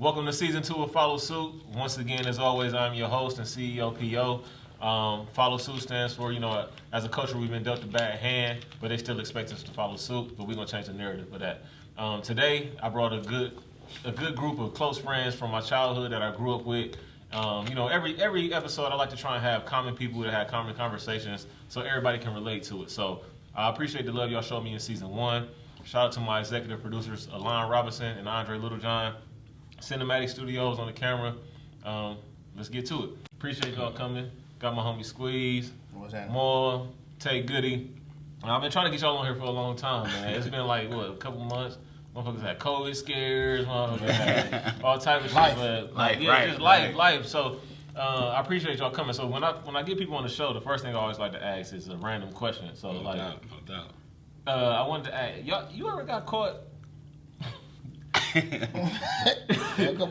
Welcome to season 2 of Follow Suit. Once again, as always, I'm your host and CEO, PO. Follow Suit stands for, as a culture, we've been dealt a bad hand, but they still expect us to follow suit, but we're going to change the narrative for that. Today, I brought a good group of close friends from my childhood that I grew up with. Every episode, I like to try and have common people that have common conversations so everybody can relate to it. So I appreciate the love y'all showed me in season 1. Shout out to my executive producers, Alon Robinson and Andre Littlejohn. Cinematic Studios on the camera. Let's get to it. Appreciate y'all coming. Got my homie Squeeze, Moore, Tay Goody. I've been trying to get y'all on here for a long time, man. It's been like, a couple months. Motherfuckers had COVID scares, motherfuckers had all type of shit. But life. So I appreciate y'all coming. So when I get people on the show, the first thing I always like to ask is a random question. So no doubt. I wanted to ask, you ever got caught? Yeah, come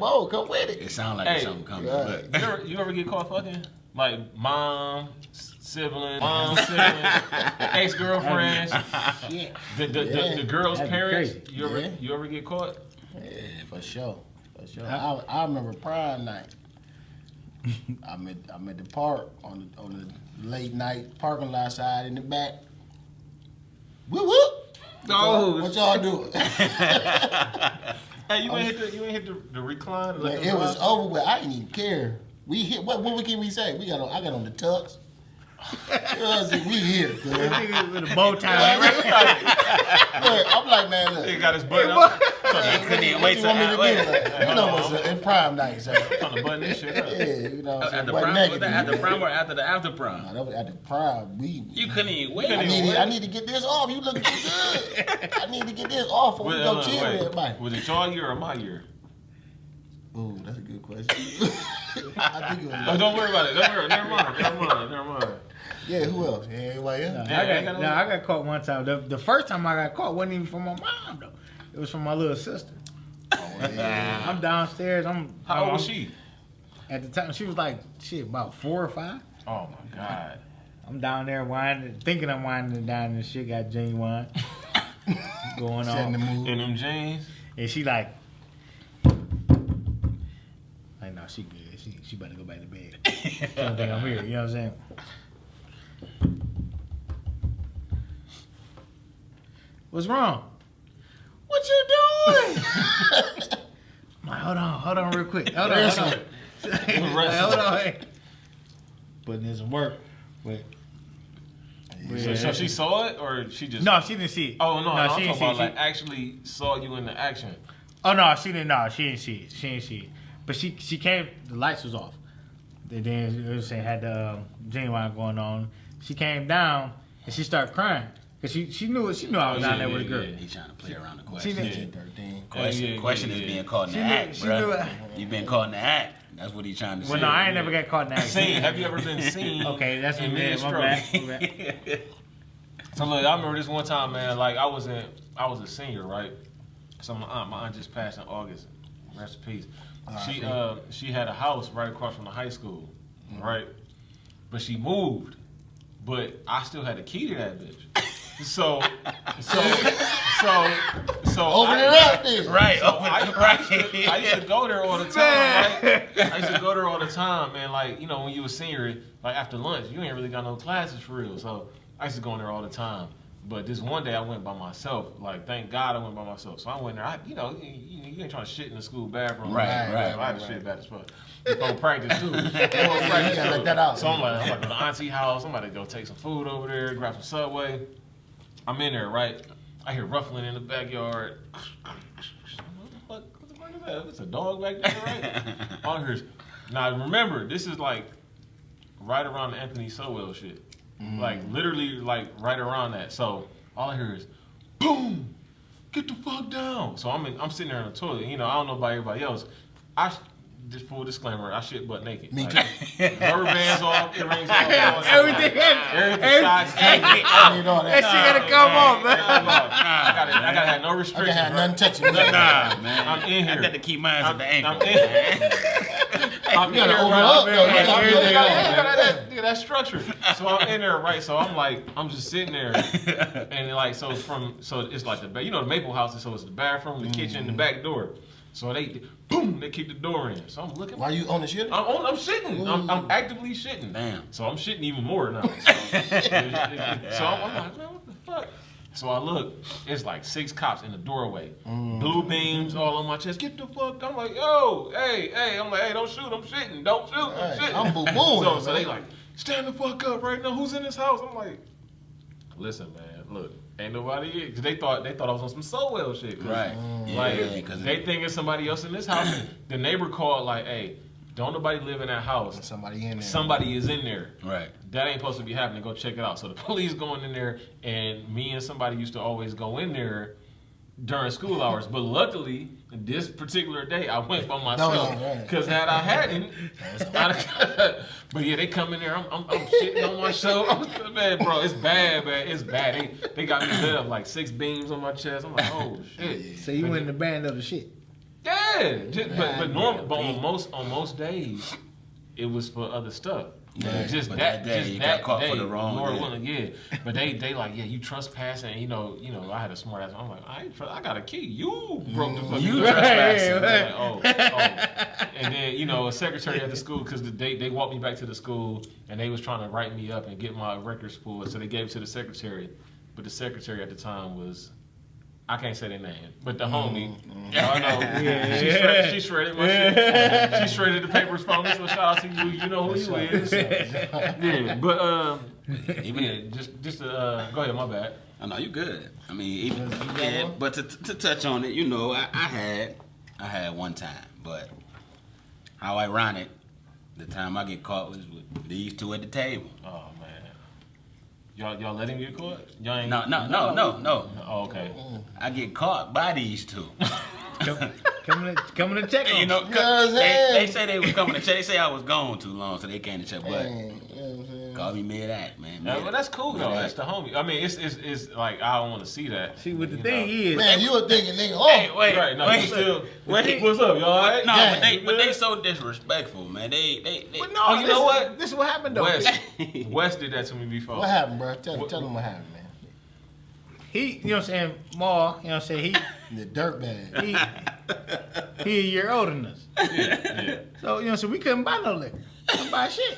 with it. It sounds like something coming. But. You ever get caught fucking? Like mom, siblings, ex-girlfriends, the girl's parents. Crazy. You ever get caught? Yeah, for sure. I remember prom night. I'm at the park on the late night parking lot side in the back. Whoop whoop. What y'all doing? Hey, you ain't hit the recline. Man, it was over with. I didn't even care. We hit. What can we say? I got on the tux. We here, man. With a bow tie. I'm like, man, look. He got his button up. He couldn't even wait to do. What's in prime night, so. Trying to button this shit up. Yeah, At the prom or after the after prom? No, that was at the prom. You couldn't even wait. I need to get this off. You looking too good. I need to get this off before we go chill with everybody. Was it your year or my year? Ooh, that's a good question. I think it was. Oh, don't worry about it. Never mind. Yeah, who else? Yeah, anybody else? I got caught one time. The first time I got caught wasn't even from my mom though. It was from my little sister. Oh, yeah. I'm downstairs. How old was she? At the time, she was like about 4 or 5. Oh my God. I'm down there thinking I'm winding down, and shit got genuine going on. In them jeans. And she like, no, she good. She better go back to bed. She don't think I'm here. You know what I'm saying? What's wrong? What you doing? I'm like, hold on real quick. Hold on. Hold on. Hey. Putting in some work. Wait. So she saw it, or she just? No, she didn't see it. Oh no, I'm she talking about actually saw you in the action. Oh no, she didn't. No, she didn't see it. She didn't see it. But she came. The lights was off. And then it was had the genuine going on. She came down and she started crying because she knew I was down there with a girl. He's trying to play around the question. 13. Question is being caught in the act, bro. You've been caught in the act. That's what he's trying to say. Well, no, I ain't never got caught in the act. Have you ever been seen? Okay, that's what it is. My bad. So look, I remember this one time, man. Like I was a senior, right? So my aunt just passed in August. Rest in peace. She had a house right across from the high school, right? But she moved, but I still had the key to that bitch. So Open it up then. Right. I used to go there all the time, right? I used to go there all the time, man. Like, when you were senior, like after lunch, you ain't really got no classes for real. So I used to go in there all the time. But this one day I went by myself. Like, thank God I went by myself. So I went there. You ain't trying to shit in the school bathroom. Right. I had to shit bad as fuck. Before practice too. You gotta let that out. So I'm like, go to the auntie house. I'm about to go take some food over there, grab some Subway. I'm in there, right? I hear ruffling in the backyard. What the fuck is that? It's a dog back there, right? All I hear is, now remember, this is like right around the Anthony Sowell shit. Like literally like right around that. So all I hear is boom, get the fuck down. So I'm sitting there in the toilet. I don't know about everybody else. Just full disclaimer, I shit butt naked. Me too. Rubber bands off, earrings off, Everything shots. I need all That that. shit gotta come on, man. I gotta have no I restrictions. can't have nothing touching me. Nah, man. I'm in here. I got to keep mine at the ankle. I'm in You gotta here, open right? up, though. Look at that structure. So I'm in there, right? So I'm just sitting there, and like, so it's like the Maple houses. So it's the bathroom, the kitchen, the back door. So they kick the door in. So I'm looking. Why you on the shit? I'm shitting. I'm actively shitting. Damn. So I'm shitting even more now. So I'm like, man, what the fuck? So I look, it's like 6 cops in the doorway. Blue beams all on my chest. Get the fuck. I'm like, yo, hey. I'm like, hey, don't shoot. I'm shitting. Don't shoot. I'm shitting. I'm boo-booing. So they like, stand the fuck up right now. Who's in this house? I'm like, listen, man. Look, ain't nobody here. Cause they thought I was on some Sowell shit. Right. Like, because they think it's somebody else in this house. The neighbor called like, hey, don't nobody live in that house. Somebody in there. Somebody is in there. Right. That ain't supposed to be happening. Go check it out. So the police going in there, and me and somebody used to always go in there during school hours. But luckily, this particular day, I went by myself. Because had I hadn't, but yeah, they come in there. I'm shitting on myself. Man, bro, it's bad, man. It's bad. They got me lit up like 6 beams on my chest. I'm like, oh shit. So you went in the band of the shit. Yeah, but on most days, it was for other stuff. Yeah, just but that day, just you that got caught day, for the wrong Lord day. willing, yeah. But they like, yeah, you trespassing. You know, I had a smart ass. I'm like, I got a key. You broke the fucking You door. trespassing. Like, oh. And then a secretary at the school, because they walked me back to the school and they was trying to write me up and get my records pulled. So they gave it to the secretary, but the secretary at the time was. I can't say their name, but the homie, I know, she shredded my shit. She shredded the papers for me, so shout out to you. You know who you is. Yeah, but just go ahead. My bad. Oh, no, you good. I mean, even but to touch on it, I had one time, but how ironic, the time I get caught was with these two at the table. Oh man, y'all let him get caught? Y'all ain't. No. Oh, okay. I get caught by these two. Coming to check on. They say they was coming to check. They say I was gone too long, so they came to check. But call me mid-act, man. But that's cool though. That's the homie. I mean, it's like I don't want to see that. See what the thing is, man, you were thinking, nigga, Hey, wait, right? No, wait. you still. Wait. What's up, y'all? All right? No, Yeah, but they so disrespectful, man. They But no, Oh, you know what? This is what happened though. Wes did that to me before. what happened, bro? Tell them what happened, man. He, you know what I'm saying, Ma, you know what I'm saying, The dirtbag. he a year older than us. Yeah. So, so we couldn't buy no liquor. Couldn't buy shit.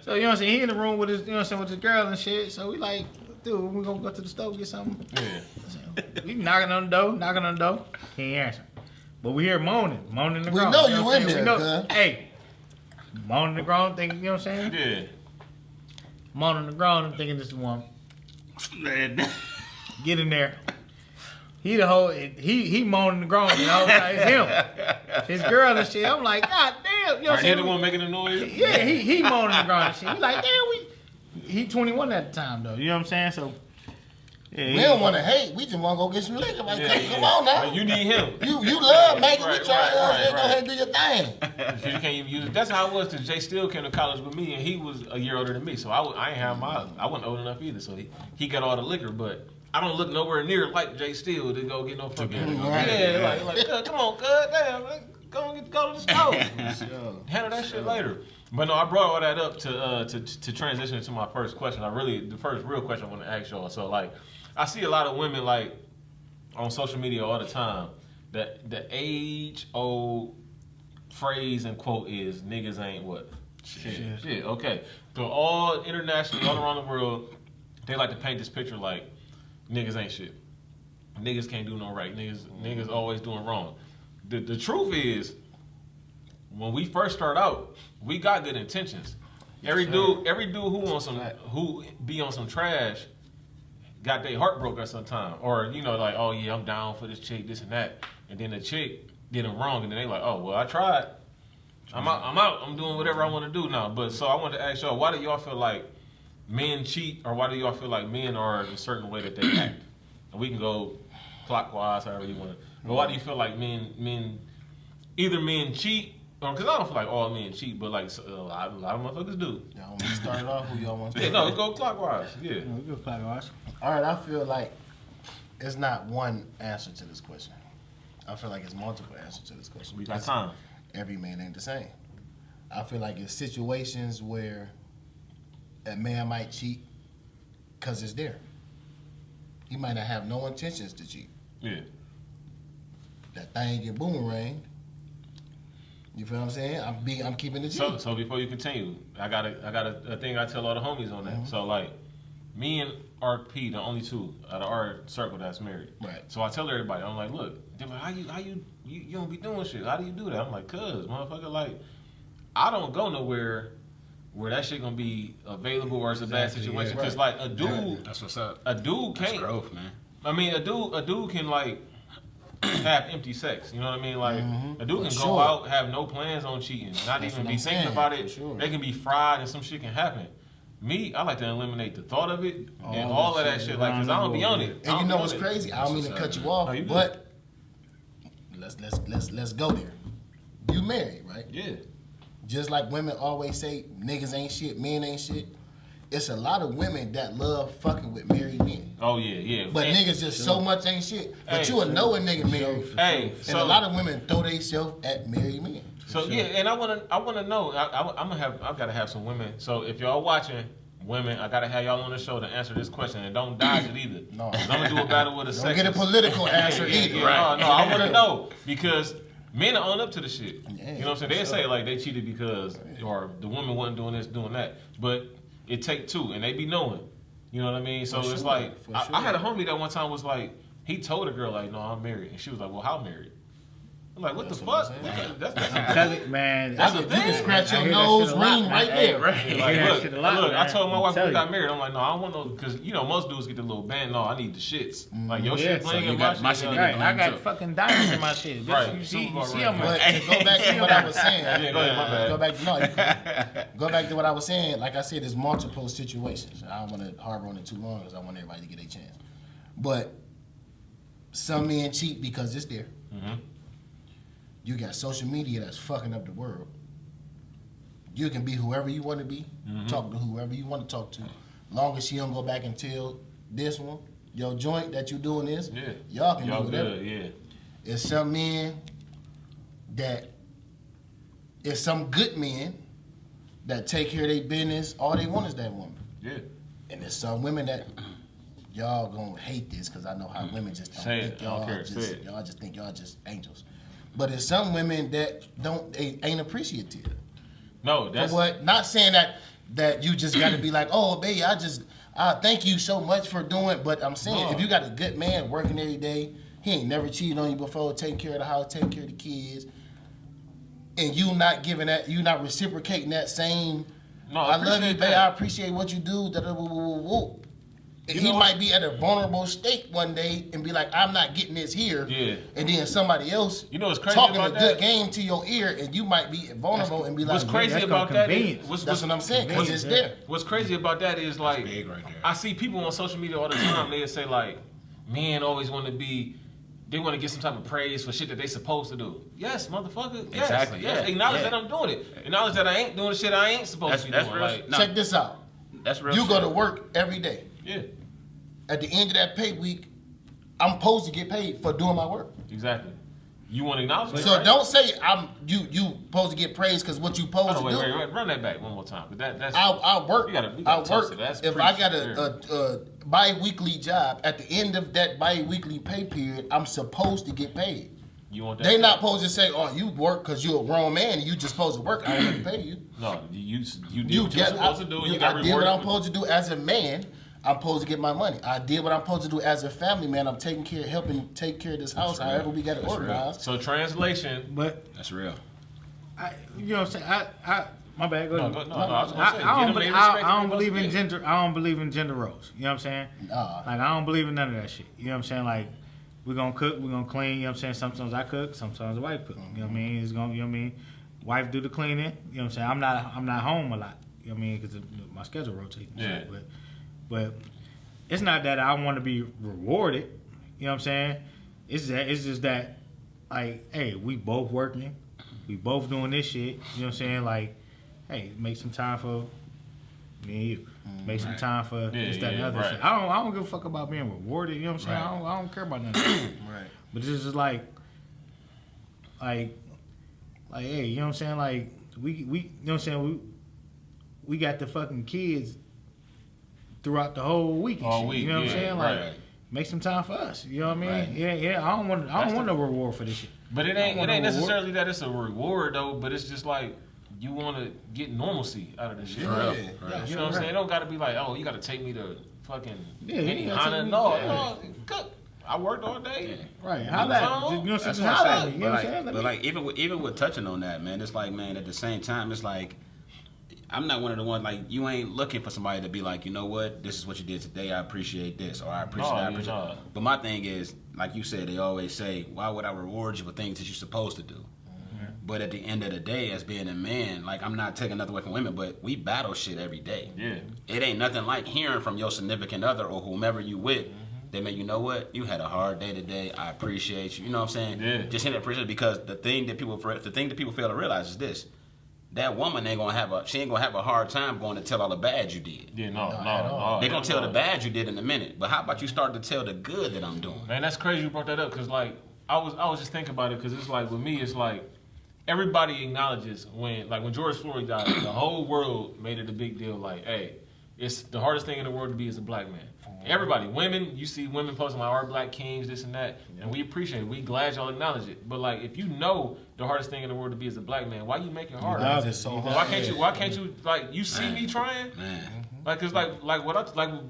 So, you know what I'm saying, he in the room with his, with his girl and shit. So we like, dude, we gonna go to the store, get something. Yeah. So, we knocking on the door. He ain't answering. But we hear moaning the ground. know you you what I'm in saying? there, We know, cuz. hey, moaning the ground, thinking, you know what I'm saying? Yeah. Moaning the ground, I'm thinking this is one. Man. Get in there. He moaning the ground, it's him. His girl and shit. I'm like, God damn, you know what I'm Are you saying? the one making the noise? Yeah, he moaning the ground and shit. We like, damn, he 21 at the time though. You know what I'm saying? So yeah, We don't want to hate. We just want to go get some liquor. Like, come on now. Like, you need him. You love making. Right, We try to right, go ahead and do your thing. Because you can't even use it. That's how it was. Because Jay Steele came to college with me, and he was a year older than me. So I ain't have I wasn't old enough either. So he got all the liquor, but I don't look nowhere near like Jay Steele to go get no fucking. Right. Yeah, like come on, cuz, damn, go to the store. Handle that shit later. But no, I brought all that up to transition to my first question. The first real question I want to ask y'all. So like, I see a lot of women like on social media all the time that the age-old phrase and quote is niggas ain't what? Shit. Okay. So all internationally, all around the world, they like to paint this picture like niggas ain't shit. Niggas can't do no right. Niggas always doing wrong. The truth is, when we first start out, we got good intentions. Every dude who be on some trash got their heart broke at some time. Or, like, oh yeah, I'm down for this chick, this and that. And then the chick did them wrong, and then they like, oh, well, I tried. I'm out. I'm doing whatever I want to do now. But so I wanted to ask y'all, why do y'all feel like men cheat, or why do y'all feel like men are a certain way that they act? And we can go clockwise, however you want to. But why do you feel like men cheat? Because I don't feel like all men cheat, but like a lot of motherfuckers do. Y'all want me to start it off? Who y'all want to Yeah, start? no, go clockwise. Yeah. we go clockwise. All right, I feel like it's not one answer to this question. I feel like it's multiple answers to this question. We got time. Every man ain't the same. I feel like it's situations where a man might cheat because it's there. He might not have no intentions to cheat. Yeah. that thing get boomerang. You feel what I'm saying? I'm keeping it G. So before you continue, I got a thing I tell all the homies on that. So like, me and RP, the only two out of our circle that's married. Right. So I tell everybody, I'm like, look, they're like, how you don't be doing shit? How do you do that? I'm like, cuz, motherfucker, like, I don't go nowhere where that shit gonna be available or it's a bad situation. Cause like a dude, That's what's up. a dude That's can't. growth, man. I mean, a dude can like have empty sex. You know what I mean? Like a dude can go out, have no plans on cheating, not That's even what be I'm thinking saying, about it. for sure. They can be fried and some shit can happen. Me, I like to eliminate the thought of it and all of that shit. Like, cause I don't be on it. And you know what's crazy? I don't mean to cut you off, No, you but let's go there. You married, right? Yeah. Just like women always say, niggas ain't shit, men ain't shit. It's a lot of women that love fucking with married men. Oh yeah, yeah. But And- niggas just so much ain't shit. But Hey, you will know a nigga married. Hey, And so a lot of women throw themselves at married men. So yeah, and I wanna know. I gotta have some women. So if y'all watching women, I gotta have y'all on the show to answer this question and don't dodge it either. No. 'Cause I'm gonna do a battle with a Don't get a sexist. political answer Yeah, either. yeah, no, I wanna know because men are own up to the shit. Yeah, You know what I'm saying? They for say sure. like they cheated because or the woman wasn't doing this, doing that. But it take two, and they be knowing. You know what I mean? So For it's sure, like for I had a sure. homie that one time was like he told a girl like, no, I'm married, and she was like, well, how married? I'm like, what That's the what fuck? I'm saying. That's Tell it, man. That's You the can thing. scratch I your hear that nose shit a lot, ring man. right Hey, there. right. Like, I hear that look, shit a lot, look, I man. told my wife when I'm we telling got married, I'm like, no, I don't want no, because, you know, most dudes get the little band. No, I need the shits. Like, your Yeah, shit so bling you and got my my shit shit. need Right, to I blame got too. fucking diamonds in my shit. Bitch, Right. you see Super them, But man. to go back to what I was saying, Yeah, go ahead, my bad. go back to what I was saying. Like I said, there's multiple situations. I don't want to harbor on it too long because I want everybody to get a chance. But some men cheat because it's there. Mhm. You got social media that's fucking up the world. You can be whoever you want to be, talk to whoever you want to talk to. Long as she don't go back and tell this one, your joint that you doing this, Yeah. y'all can Y'all do whatever. good, yeah. It's some men that, it's some good men that take care of their business. All they want is that woman. Yeah. And there's some women that y'all gonna hate this because I know how women just don't Say think it. I don't y'all care. Say just it. y'all just think y'all just angels. But there's some women that ain't appreciative. No, For that's what? Not saying that you just got to be like, oh, baby, I thank you so much for doing. But I'm saying if you got a good man working every day, he ain't never cheated on you before, taking care of the house, taking care of the kids, and you not giving that, you not reciprocating that same. No, I love you, appreciate babe. that. I appreciate what you do. And he might be at a vulnerable state one day and be like, I'm not getting this here. Yeah. And then somebody else You know what's crazy talking about a good that? game to your ear, and you might be vulnerable and be like, What's crazy that's about called that is, convenience. That's what I'm saying, because it's there. What's crazy about that is like, big right there. I see people on social media all the time. They say like, men always want to be, they want to get some type of praise for shit that they supposed to do. Yes, motherfucker. Yes, Exactly, Yes. yeah, Acknowledge yeah. that I'm doing it. Acknowledge that I ain't doing the shit I ain't supposed to be That's doing. real. Like, No. Check this out. That's real. You go shit. to work every day. yeah, At the end of that pay week, I'm supposed to get paid for doing my work. exactly. You want to acknowledge it, So right? don't say you supposed to get praised because what you supposed Hold on, to do. wait, run that back one more time. But that's I work. We gotta I test work. it. That's If I got pretty a bi-weekly job, at the end of that bi-weekly pay period, I'm supposed to get paid. You want that? They not supposed to say, "Oh, you work because you're a grown man and you just supposed to work. I don't have to pay you." No, you did You what you're get. supposed to do. And you got I did what rewarded I'm with- supposed to do as a man. I'm supposed to get my money. I did what I'm supposed to do as a family man. I'm taking care, helping take care of this house, real. however we got it That's real. organized. So translation. But That's real. you know what I'm saying? I my bad. Go No, ahead. no, I was gonna say, I get don't, them their I respect don't that they believe in supposed to gender. I don't believe in gender roles. You know what I'm saying? Nah. Like I don't believe in none of that shit. You know what I'm saying? Like we're gonna cook, we're gonna clean. You know what I'm saying? Sometimes I cook, sometimes the wife cook. You know what I mean? It's gonna, you know what I mean? Wife do the cleaning. You know what I'm saying? I'm not home a lot. You know what I mean? Because my schedule rotates. and shit. Yeah. But it's not that I want to be rewarded. You know what I'm saying? It's just that like, hey, we both working, we both doing this shit. You know what I'm saying? Like, hey, make some time for me and you. Make some time for this, that, and the other right. shit. I don't give a fuck about being rewarded. You know what I'm saying? Right. I don't care about none of that. Right. But this is just like, hey, you know what I'm saying? Like we you know what I'm saying? We got the fucking kids throughout the whole week. And All shit, week, you know what I'm yeah, saying? right. Like make some time for us. You know what I mean? Right. Yeah. I don't want no reward for this shit. But it ain't necessarily that it's a reward though. But it's just like you want to get normalcy out of this shit. For real. Yeah. Right. You know what I'm saying? It don't got to be like, oh, you got to take me to fucking Yeah, you any gotta Hana. take me- No, yeah. no. Good. I worked all day. Right. How that? You know, That's just what holler at I'm me. saying. You know what I'm But saying? like, but like even with touching on that, man, it's like, man, at the same time, it's like I'm not one of the ones like you ain't looking for somebody to be like, you know what, this is what you did today. I appreciate this, or I appreciate No, that. I you're appreciate. not. But my thing is, like you said, they always say, why would I reward you for things that you're supposed to do? But at the end of the day, as being a man, like I'm not taking nothing away from women, but we battle shit every day. Yeah. It ain't nothing like hearing from your significant other or whomever you with. They make you know what, you had a hard day today. I appreciate you. You know what I'm saying? Yeah. Just hit appreciate because the thing that people fail to realize is this: that woman ain't gonna have a hard time going to tell all the bad you did. Yeah, no. They gonna tell the bad you did in a minute. But how about you start to tell the good that I'm doing? Man, that's crazy you brought that up because like I was just thinking about it because it's like with me it's like everybody acknowledges when George Floyd died, the whole world made it a big deal. Like, hey, it's the hardest thing in the world to be as a black man. Everybody, women, you see women posting like our black kings, this and that, and we appreciate it. We glad y'all acknowledge it. But like, if you know the hardest thing in the world to be as a black man, why you make it harder? That's just so hard. Why can't you like you see me trying? Man. Like, cause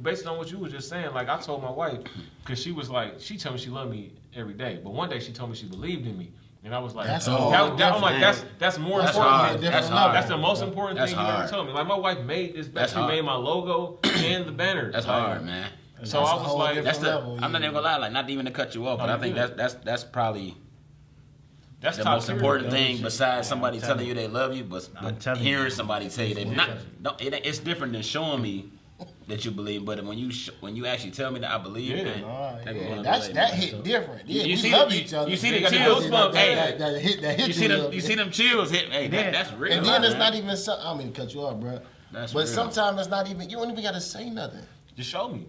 based on what you was just saying, like I told my wife, cause she was like, she told me she loved me every day, but one day she told me she believed in me, and I was like, That's I'm like, that's more That's important. hard. than- That's hard. That's the most important That's thing you ever hard. told me. Like my wife made this, That's she hard. made my logo and the banner. That's Like, hard, man. So That's I a was whole like, different That's the. level, I'm not even gonna lie, like not even to cut you off, but No, I think you good. that's probably that's the top most tier, important though. thing besides somebody telling telling you they love you, but telling hearing you. somebody tell you they not. No, it's different than showing me that you believe, but when you actually tell me that I believe, Yeah. man, All right, that yeah, goes that on the hit different. Yeah, You we see love the- each other. you see the That- chills that- bump, hey. that hit You see a them, little you bit. see them chills hit. Hey, Yeah. that's real. And then it's man. not even something. I mean, cut you off, bro. That's but real. sometimes it's not even. You don't even gotta say nothing. Just show me.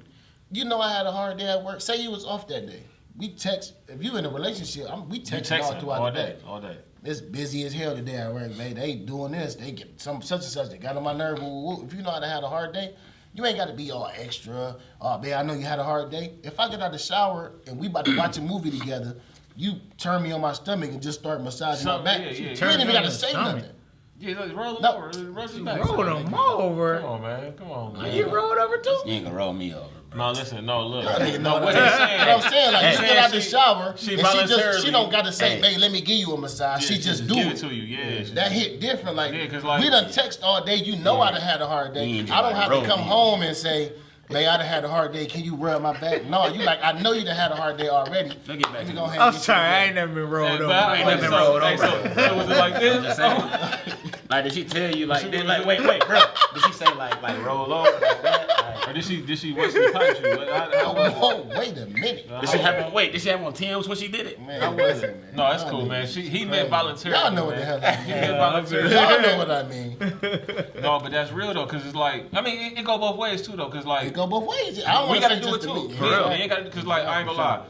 You know, I had a hard day at work. Say you was off that day. We text. If you in a relationship, we You text all texting throughout all the day, day. all day. It's busy as hell today at work. They doing this. They get some such and such. They got on my nerve. Woo, woo, woo. If you know how to have a hard day, you ain't got to be all extra. Oh, babe, I know you had a hard day. If I get out of the shower and we about to watch a movie together, you turn me on my stomach and just start massaging my Something, back. yeah, yeah, You yeah. ain't Turn even on got to your say stomach. nothing. Yeah, like, roll it No. over, roll it back. Roll them over. Come on, man. Come on, man. You rolled over too? You ain't gonna roll me over, bro. No, listen, no, look. Y'all niggas know No, what what he's saying. But I'm saying, like, Hey, you get out the she- shower, she and voluntarily- she don't got to say, Hey. babe, let me give you a massage. Yeah, she just do give it. it to you, yeah. That hit different. Like, Yeah, 'cause, like- we done text all day. You know I done had a hard day. You ain't I don't just have like to come roll me. home and say, babe, I done had a hard day. Can you rub my back? No, you like, I know you done had a hard day already. Let's get back Let me to go the- ahead and I'm get you sorry, I together. ain't never been rolled Hey, over. but I ain't ain't never never been rolled hey, over. so was it like this? I'm just saying. Like, did she tell you like, wait, bro? Did she say like roll over like that? Like, Or did she Wesley pipe you? Like, how was it? Oh, wait a minute. did she have on Tim's when she did it? Man, How was listen, it? man. No, it's Y'all cool, niggas man. is He crazy. meant voluntarily. Y'all know what the man. hell I He mean. meant voluntarily. Y'all know what I mean. No, but that's real though, cause it's like, I mean, it go both ways too though, cause like It go both ways. I don't we want gotta to do it just too. to me. For real, you ain't gotta, cause like I ain't gonna lie,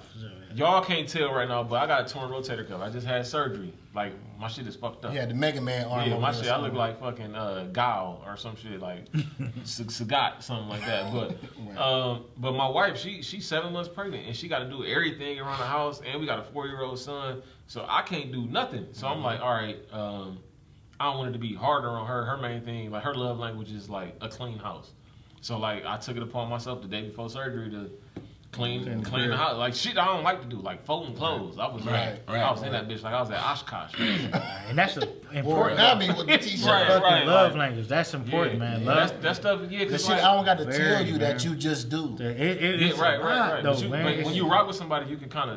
y'all can't tell right now, but I got a torn rotator cuff. I just had surgery. Like my shit is fucked up. He had the Mega Man arm. Yeah, over my there shit, I look somewhere. like fucking Gal or some shit like Sagat, something like that. But my wife, she's 7 months pregnant and she got to do everything around the house, and we got a 4-year-old son, so I can't do nothing. So I'm like, all right, I don't want it to be harder on her. Her main thing, like her love language is like a clean house. So like I took it upon myself the day before surgery to clean the house. Like shit I don't like to do, like folding clothes. I was Right, I was in that bitch like I was at Oshkosh. And that's Or important. now me with the t-shirt. Right, Fucking right, love like- language. That's important, Yeah, man. yeah, Love. that stuff, yeah, The cause shit like, I don't got to tell Very, you man. that you just do. It's right, a right. lot, though, But, man. but when It's- you rock with somebody, you can kind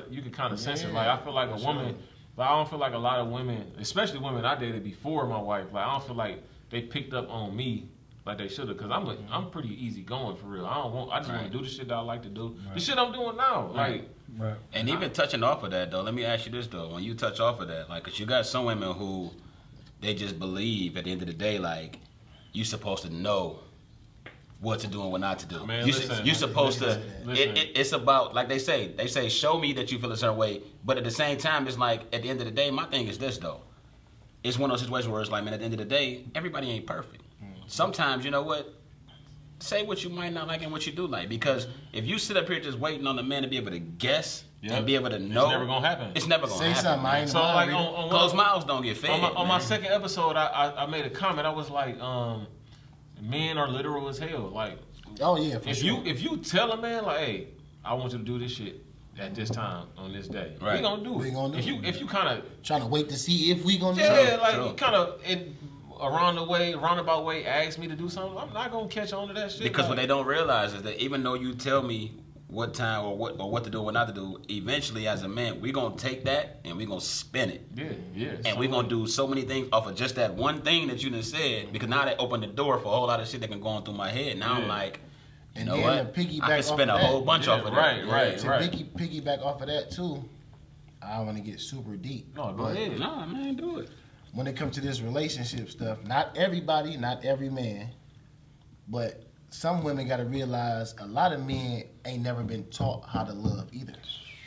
of sense it. Like I feel like a woman, but I don't feel like a lot of women, especially women I dated before my wife, like I don't feel like they picked up on me like they should have. Cause I'm pretty easy going for real. I just want to do the shit that I like to do. The shit I'm doing now, like. Right. And even touching off of that though, let me ask you this though: when you touch off of that, like, 'cause you got some women who they just believe at the end of the day, like, you supposed to know what to do and what not to do. Man, listen, you supposed to. listen. It's about, like they say, show me that you feel a certain way, but at the same time, it's like at the end of the day, my thing is this though: it's one of those situations where it's like, man, at the end of the day, everybody ain't perfect. Sometimes, you know what? say what you might not like and what you do like. Because if you sit up here just waiting on the man to be able to guess and be able to know, it's never gonna happen. It's never gonna happen. Say something. I ain't So like on closed mouths don't get fed. On my second episode, I made a comment. I was like, men are literal as hell. Like, oh yeah, for sure. if you tell a man like, hey, I want you to do this shit at this time on this day, Right. we gonna do it. We gonna do it. If you kind of trying to wait to see if we gonna do yeah, it. like True. you kind of in roundabout way ask me to do something, I'm not gonna catch on to that shit. Because like, what they don't realize is that even though you tell me what time or what to do or what not to do, eventually as a man, we gonna take that and we gonna spin it. yeah. And we're gonna do so many things off of just that one thing that you done said, because now that opened the door for a whole lot of shit that can go on through my head. Now I'm like, you know then what? to piggyback I can off spend of a that. whole bunch off of that. Right. To piggyback off of that too, I don't want to get super deep. No, go but ahead. No, man, do it. when it comes to this relationship stuff, not everybody, not every man, but some women got to realize a lot of men ain't never been taught how to love either.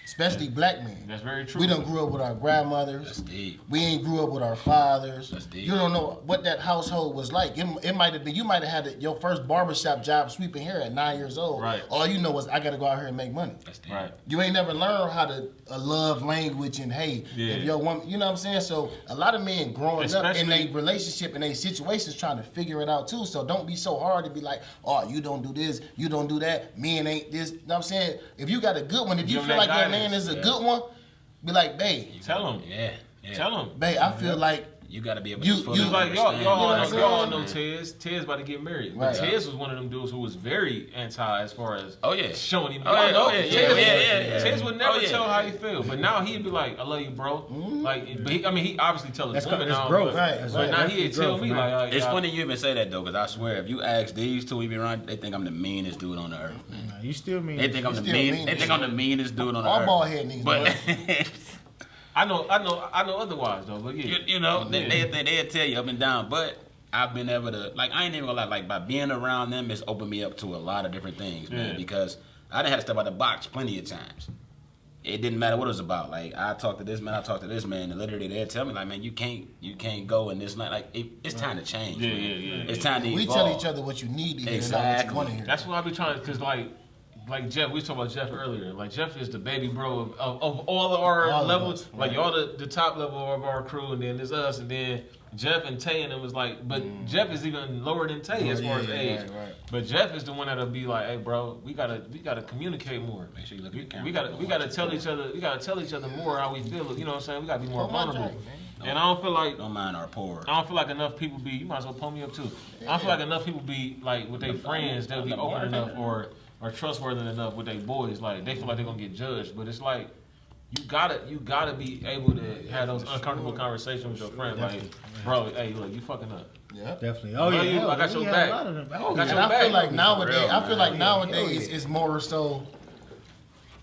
Especially black men. That's very true. We done grew up with our grandmothers. That's deep. We ain't grew up with our fathers. That's deep. You don't know what that household was like. It might have been, you might have had your first barbershop job sweeping hair at 9 years old. Right. All you know was, I got to go out here and make money. That's deep. Right. You ain't never learned how to love language and hey, if your woman, you know what I'm saying? So a lot of men growing up in a relationship and a situations trying to figure it out too. So don't be so hard to be like, oh, you don't do this, you don't do that, men ain't this. You know what I'm saying? If you got a good one, if you feel like your man is a good one, be like, babe. Tell him. Yeah. Tell him. Babe, I feel like You got to be able You- to fully you- Like understand. y'all know Tez. Tez about to get married. But Right. Tez was one of them dudes who was very anti as far as Oh, yeah. showing him. Oh, yeah, Y'all know oh, yeah, Tez, yeah. Tez would never Oh, yeah. tell how he feel, but now he'd be like, "I love you, bro." Like, but he obviously tell his woman That's now, growth. but, Right, but right. now That's he'd growth, tell me man. like, It's funny you even say that, though, because I swear, if you ask these two, we be around, they think I'm the meanest dude on the earth. Man. Nah, you still mean They think I'm the still mean. mean They as think I'm the meanest dude on the all earth. bald head niggas. But I know otherwise though. But yeah, you know, they'll tell you up and down. But I've been able to, like, I ain't even gonna lie, like, by being around them, it's opened me up to a lot of different things, man. Yeah. Because I done had to step out the box plenty of times. It didn't matter what it was about. Like, I talked to this man, and literally they'll tell me, like, man, you can't go in this night. Like, it's time to change. Yeah, man. yeah. It's time to we evolve. tell each other what you need to hear, not what Exactly. you want to hear. that's what I be trying, cause like Jeff, we was talking about Jeff earlier. Like Jeff is the baby bro of all of our All of levels. us, Like right. y'all the top level of our crew, and then there's us, and then Jeff and Tay and them was like, but Jeff is even lower than Tay as far as age. Right. But Jeff is the one that'll be like, hey bro, we gotta communicate more. Make sure you look at the camera. We gotta tell each other more how we feel. You know what I'm saying? We gotta be more Pull my vulnerable. jack, man. And I don't feel like Don't mind our poor. I don't feel like enough people be. You might as well pull me up too. I don't feel like enough people be like with their friends. They'll be open enough or trustworthy enough with their boys. Like they feel like they're gonna get judged, but it's like you gotta be able to have those uncomfortable conversations with your friends. Like, bro, hey, look, you fucking up. Yeah. definitely. Oh Well, yeah, you- hell, I got we your had back. a lot of them. I got And your I back. feel like For nowadays, real, I feel like man. nowadays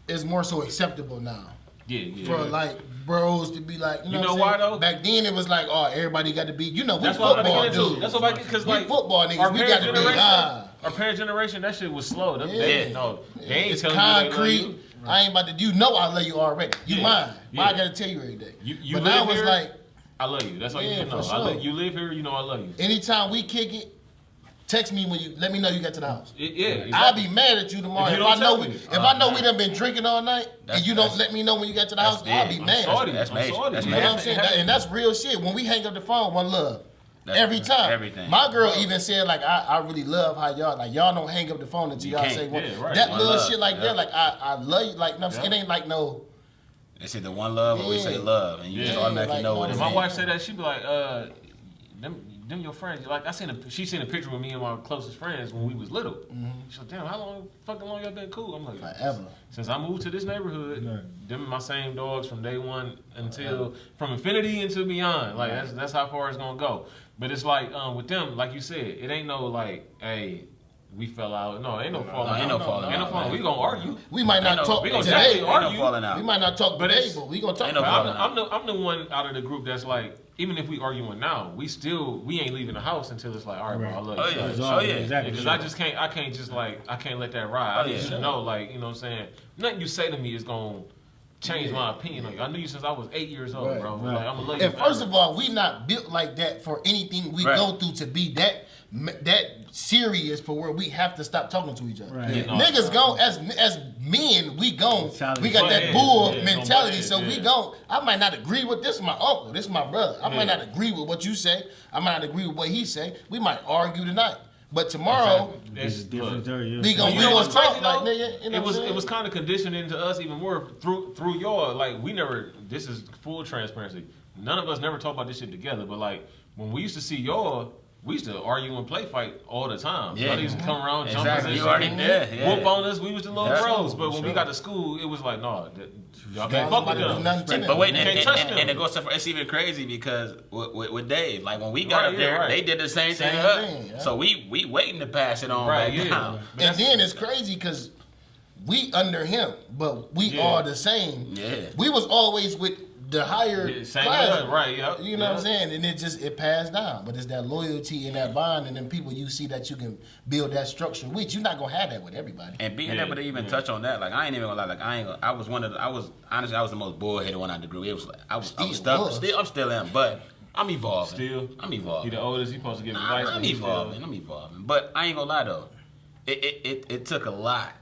it's more so acceptable now. Yeah. For like bros to be like, you know, You know what I'm why, saying? though? Back then it was like, oh, everybody got to be, you know, we That's what I'm football about to get into. dudes. That's what I'm because We like football niggas, our we parents' got to be generation, our parents' generation, that shit was slow. They ain't It's telling you they love concrete. you. I ain't about to. You know I love you already. You Yeah. mine. Yeah. Why I gotta tell you every day? You but live now it's here, like I love you. That's all you Yeah, need to know. for sure. You live here, you know I love you. anytime we kick it, text me when you let me know you got to the house. Yeah, I'll be mad at you tomorrow If you if I don't know tell we me. if I know we done been drinking all night and you don't that's- let me know when you got to the house. that's I'll big. be I'm mad. sorry. That's I'm major. sorry. That's You know what I'm major. saying? And that's real shit. When we hang up the phone, one love. That's Every time. everything. My girl even said like I really love how y'all don't hang up the phone until You y'all can't. say one. Yeah, right. That One little love. shit like Yeah. that, like I love you. Like no, Yeah. it ain't like no. They say the one love, or we say Yeah. love, and you just Yeah. automatically Like, know no, what it And is. my wife said that, she be like, them your friends. Like she seen a picture with me and my closest friends when we was little. She's like, damn, how fucking long y'all been cool? I'm like, Forever. since I moved to this neighborhood, them my same dogs from day one until from infinity into beyond. Like that's how far it's gonna go. But it's like with them, like you said, it ain't no like, hey, we fell out. No, ain't no falling out. ain't no falling Ain't no out, falling. man. We gonna argue. We might not Ain't no- talk we gonna today. definitely Ain't no argue. falling out. We might not talk But today, it's- but we gonna talk ain't no about it. falling I'm the one out of the group that's like, even if we arguing now, we ain't leaving the house until it's like, all right, bro, I love you. Oh, yeah. That's Oh, all, yeah. exactly. Because I can't just like, I can't let that ride. I Oh, need yeah. to know, like, you know what I'm saying? Nothing you say to me is going to changed my opinion on you. I knew you since I was 8 years old, Right, bro. right. Like, I'm gonna love you And first forever. of all, we not built like that for anything we Right. go through to be that serious for where we have to stop talking to each other. Right. Yeah, no, Niggas go as men, we gon' Mentality. we got Butt that heads, bull yeah, mentality. butt So heads, we yeah. gon' I might not agree with this. Is my uncle, this is my brother. I might Yeah. not agree with what you say. I might not agree with what he say. We might argue tonight, but tomorrow It's different. we gon' You know what's talk crazy, like though? nigga. You know It was kind of conditioned into us even more through y'all. Like we never. This is full transparency. None of us never talk about this shit together. But like when we used to see y'all, we used to argue and play fight all the time. Yeah. Y'all used to come around, jump Exactly. us You and already shit, there. Yeah. whoop on us. We was the little Yeah. bros. But when we Sure. got to school, it was like, no, y'all Y'all can't fuck with nobody do them. nothing to them. But wait, You can't touch them. and it goes to it's even crazy because with Dave, like when we got Right, up yeah, there, right. they did the same thing. Same to us. thing, yeah. So we waiting to pass it on Right, back yeah. down. But And then it's crazy because we under him, but we Yeah. are the same. Yeah. We was always with the higher Yeah, same class, with us, right? Yep. You know what I'm saying? And it passed down. But it's that loyalty and that bond, and then people you see that you can build that structure with. You're not gonna have that with everybody. And being Yeah, able to even yeah. touch on that, like I ain't even gonna lie, like I was honestly I was the most bullheaded one out of the group. It was like I was Still stubborn. was. I'm still am, but I'm evolving. Still? I'm He evolving. the oldest. He supposed to give Nah, advice. I'm but he still- evolving. I'm evolving. But I ain't gonna lie though, it took a lot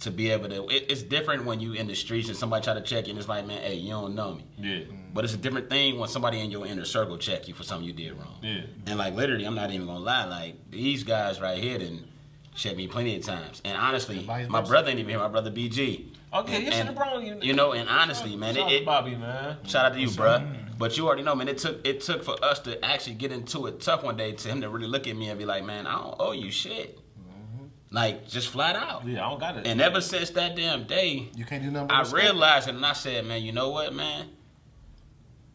to be able to. It's different when you in the streets and somebody try to check you and it's like, man, hey, you don't know me. Yeah. But it's a different thing when somebody in your inner circle check you for something you did wrong. Yeah. And like literally, I'm not even gonna lie, like these guys right here didn't check me plenty of times. And honestly, Vice my versa. brother ain't even here, my brother BG. Okay, you should And- have brought you. You know, and honestly, man, Shout out it to Bobby, man. shout out to you, bruh. But you already know, man, it took for us to actually get into it tough one day to him to really look at me and be like, man, I don't owe you shit. Like, just flat out. Yeah, I don't got it. And ever since that damn day, You can't do nothing but I respect. realized it and I said, man, you know what, man?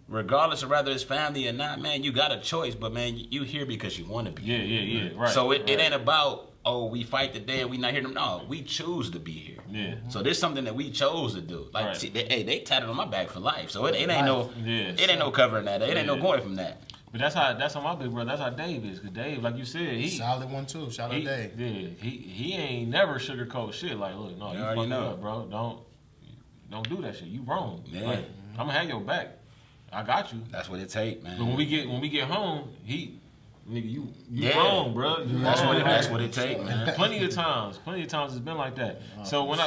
Regardless of whether it's family or not, man, you got a choice, but man, you here because you want to be. Yeah, right. So it right. ain't about, oh, we fight today and we not here. No, we choose to be here. Yeah. So this is something that we chose to do. Like, Right. see, they tatted on my back for life. So it ain't no, Yeah. it ain't no covering that. It ain't no Yeah. going from that. But that's how my big brother. That's how Dave is. Cause Dave, like you said, he Solid one too. Shout out he, Dave. yeah, he ain't never sugarcoat shit. Like, look, no, You you already fucking know. up, bro. Don't do that shit. You wrong. Yeah. Like, I'm gonna have your back. I got you. That's what it take, man. But when we get home, nigga, you Yeah. wrong, bro. You That's wrong. that's what it take, man. Plenty of times it's been like that. So when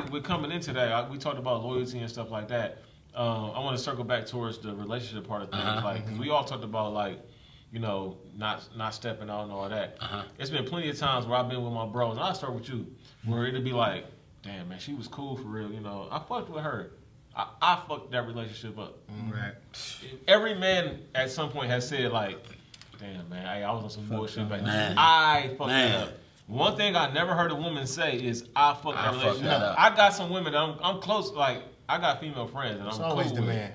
we're coming into that, we talked about loyalty and stuff like that. I want to circle back towards the relationship part of things, Uh-huh. like because we all talked about like, you know, not stepping out and all that. Uh-huh. It's been plenty of times where I've been with my bros, and I'll start with you, where it'll be like, damn man, she was cool for real. You know, I fucked with her. I fucked that relationship up. Right. Every man at some point has said like, damn man, I was on some bullshit back then. Man. I fucked Man. that up. One thing I never heard a woman say is I fucked that I fucked relationship that up. up. I got some women that I'm close, like I got female friends that It's I'm always cool the with.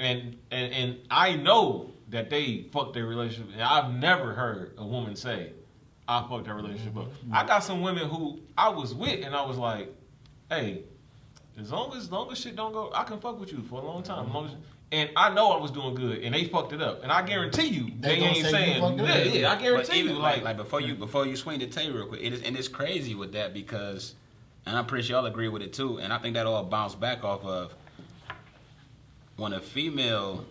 man. And I know that they fucked their relationship. And I've never heard a woman say, I fucked that relationship up. I got some women who I was with and I was like, hey, as long as shit don't go, I can fuck with you for a long time. As long as, and I know I was doing good, and they fucked it up. And I guarantee you, they gonna ain't say you saying, fucked it yeah, up. yeah, I But guarantee even you, like before you swing the tape real quick, it's crazy with that because, and I'm pretty sure y'all agree with it too, and I think that all bounced back off of when a female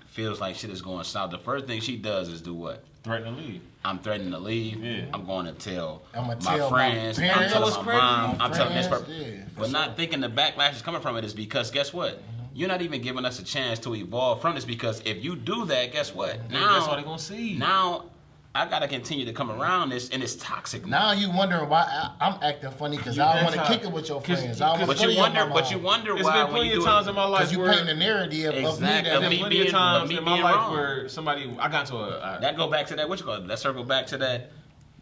feels like shit is going south. The first thing she does is do what? threaten to leave. I'm threatening to leave. Yeah. I'm going to tell I'ma my tell my friends. I'm parents. telling What's my crazy? mom. My I'm telling this friends, person. yeah, for But not sure. thinking the backlash is coming from it is because guess what? You're not even giving us a chance to evolve from this because if you do that, guess what? Now That's all they gonna see. Now I gotta continue to come around this, and it's toxic. Now you wondering why I'm acting funny because You- I don't that's want to how- kick it with your 'cause- friends. I don't but want But to you wonder. But you wonder It's why been when plenty you of do times it. in my life because you where paint the narrative of me Exactly. that there's been Me plenty of being- times me in my being life wrong. where somebody I got to a That go back to that. What you call it? Let's circle back to that.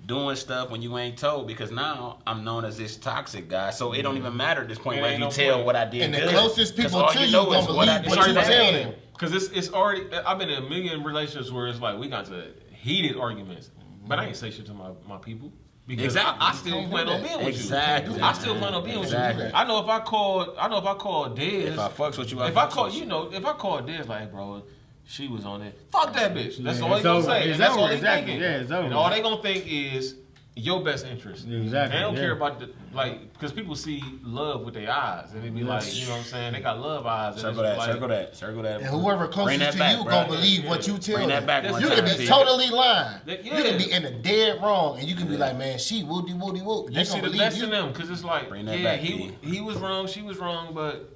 Doing stuff when you ain't told because now I'm known as this toxic guy, so it don't even matter at this point It whether ain't you no tell point. what I did. And the good. closest 'Cause people all to you know gonna is what I believe did what you bad. tell them. Because it's already. I've been in a million relationships where it's like we got to heated arguments, but I ain't say shit to my people because Exactly. I still plan on being with Exactly. you. I still plan on being Exactly. with you. I know if I call Dez. If I fucks with you, if I call Dez like, bro, she was on it. Fuck that bitch. That's Yeah, all they it's gonna over. say. It's And that's all over. they Exactly. thinking. Yeah, it's over. And all they gonna think is your best interest. Exactly. They don't care about because people see love with their eyes, and they be like, you know what I'm saying? They got love eyes. And Circle that. And whoever closest to you gonna believe what you tell Bring them. that back one You time, can be P. totally lying. Yeah. You can be in the dead wrong, and you can be like, man, she woody whoop. You see the best in them, because it's like, Bring that back, he was wrong, she was wrong, but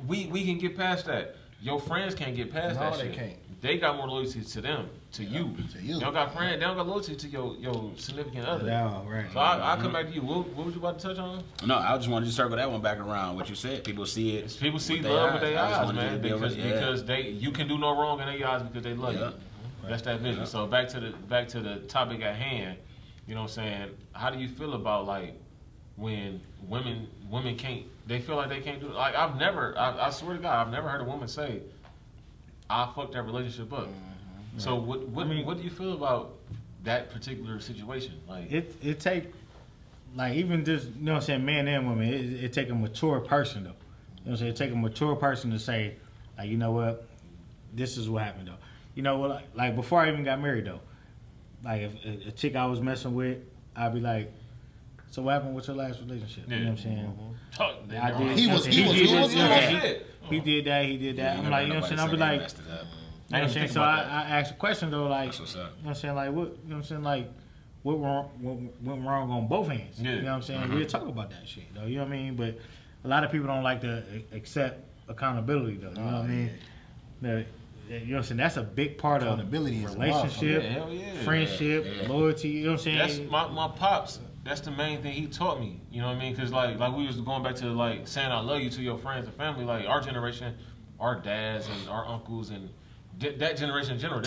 we can get past that. Your friends can't get past that shit. They can't. They got more loyalty to them, to you. They don't got friends. They don't got loyalty to your significant other. Yeah, right. So I'll come back to you. What was you about to touch on? No, I just wanted to circle that one back around. What you said, people see it. People see with love with their I just eyes, wanted you man, to be able to- because you can do no wrong in their eyes because they love you. That's that vision. So back to the topic at hand. You know what I'm saying? How do you feel about like when women can't? They feel like they can't do it. Like I swear to God, I've never heard a woman say, "I fucked that relationship up." So what do you feel about that particular situation? Like it take like even just you know what I'm saying, men and women, it take a mature person though. You know what I'm saying? It take a mature person to say, like, you know what, this is what happened though. You know what, like before I even got married though, like if a chick I was messing with, I'd be like, so what happened with your last relationship? You know what I'm saying? I did. He was He did that. I'm like, you know what I'm saying? I'll be like, you know what I'm saying? So I asked a question though, like, you know what I'm saying? Like, what, you know what I'm saying? Like, what went wrong on both ends? Yeah. You know what I'm saying? We'll talk about that shit though. You know what I mean? But a lot of people don't like to accept accountability though. You know what I mean? You know what I'm saying? That's a big part of Accountability is a relationship, hell yeah. friendship, loyalty. You know what I'm saying? That's my pops. That's the main thing he taught me. You know what I mean? Because like we was going back to like saying I love you to your friends and family. Like our generation, our dads and our uncles and that generation in general,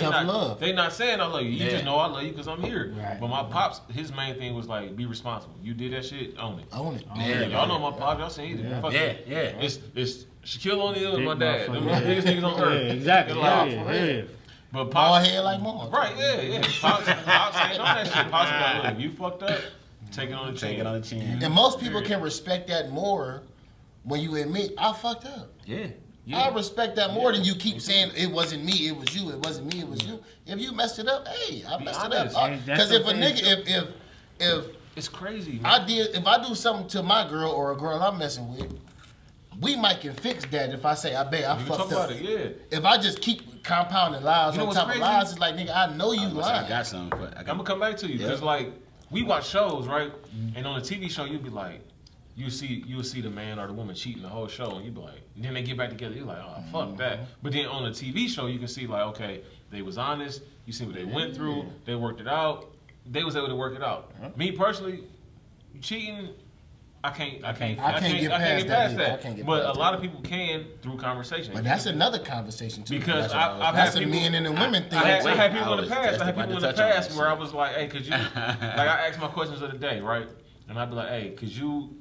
they not saying I love you. You just know I love you because I'm here. Right. But my pops, his main thing was like, be responsible. You did that shit, own it. Own it. Yeah. Y'all know my pops. Y'all seen it. Yeah. It's Shaquille O'Neal and my Big dad. Them the motherfucker. biggest niggas on earth. Yeah, exactly. They're like, Yeah. But Ball pops, head like mom. right? Yeah. Pops ain't on that shit. Pops got, look, you fucked up. Take it on the chin. Take it on the chin. And most people can respect that more when you admit I fucked up. Yeah. I respect that more than you keep saying it wasn't me, it was you, it wasn't me, it was you. If you messed it up, hey, I messed honest. it up. Because if a nigga, if It's crazy, man. if I do something to my girl or a girl I'm messing with, we might can fix that if I say I bet I You can fucked talk up. about it, yeah. If I just keep compounding lies You know on what's top crazy? of lies, it's like nigga, I know you I lying. got something, but I'm gonna come back to you because like we watch shows, right? And on a TV show, you'd be like, you'll see the man or the woman cheating the whole show, and you'd be like, and then they get back together, you're like, oh fuck that. But then on a TV show, you can see like, okay, they was honest. You see what they went through. They worked it out. They was able to work it out. Me personally, cheating. I can't get past that. But a lot of people can through conversation. But that's another conversation too. Because I've that's had a people, men and a women thing. I had too. people in the past. I had people in the past where I was like, "Hey, could you?" Like I asked my questions of the day, right? And I'd be like, "Hey, could you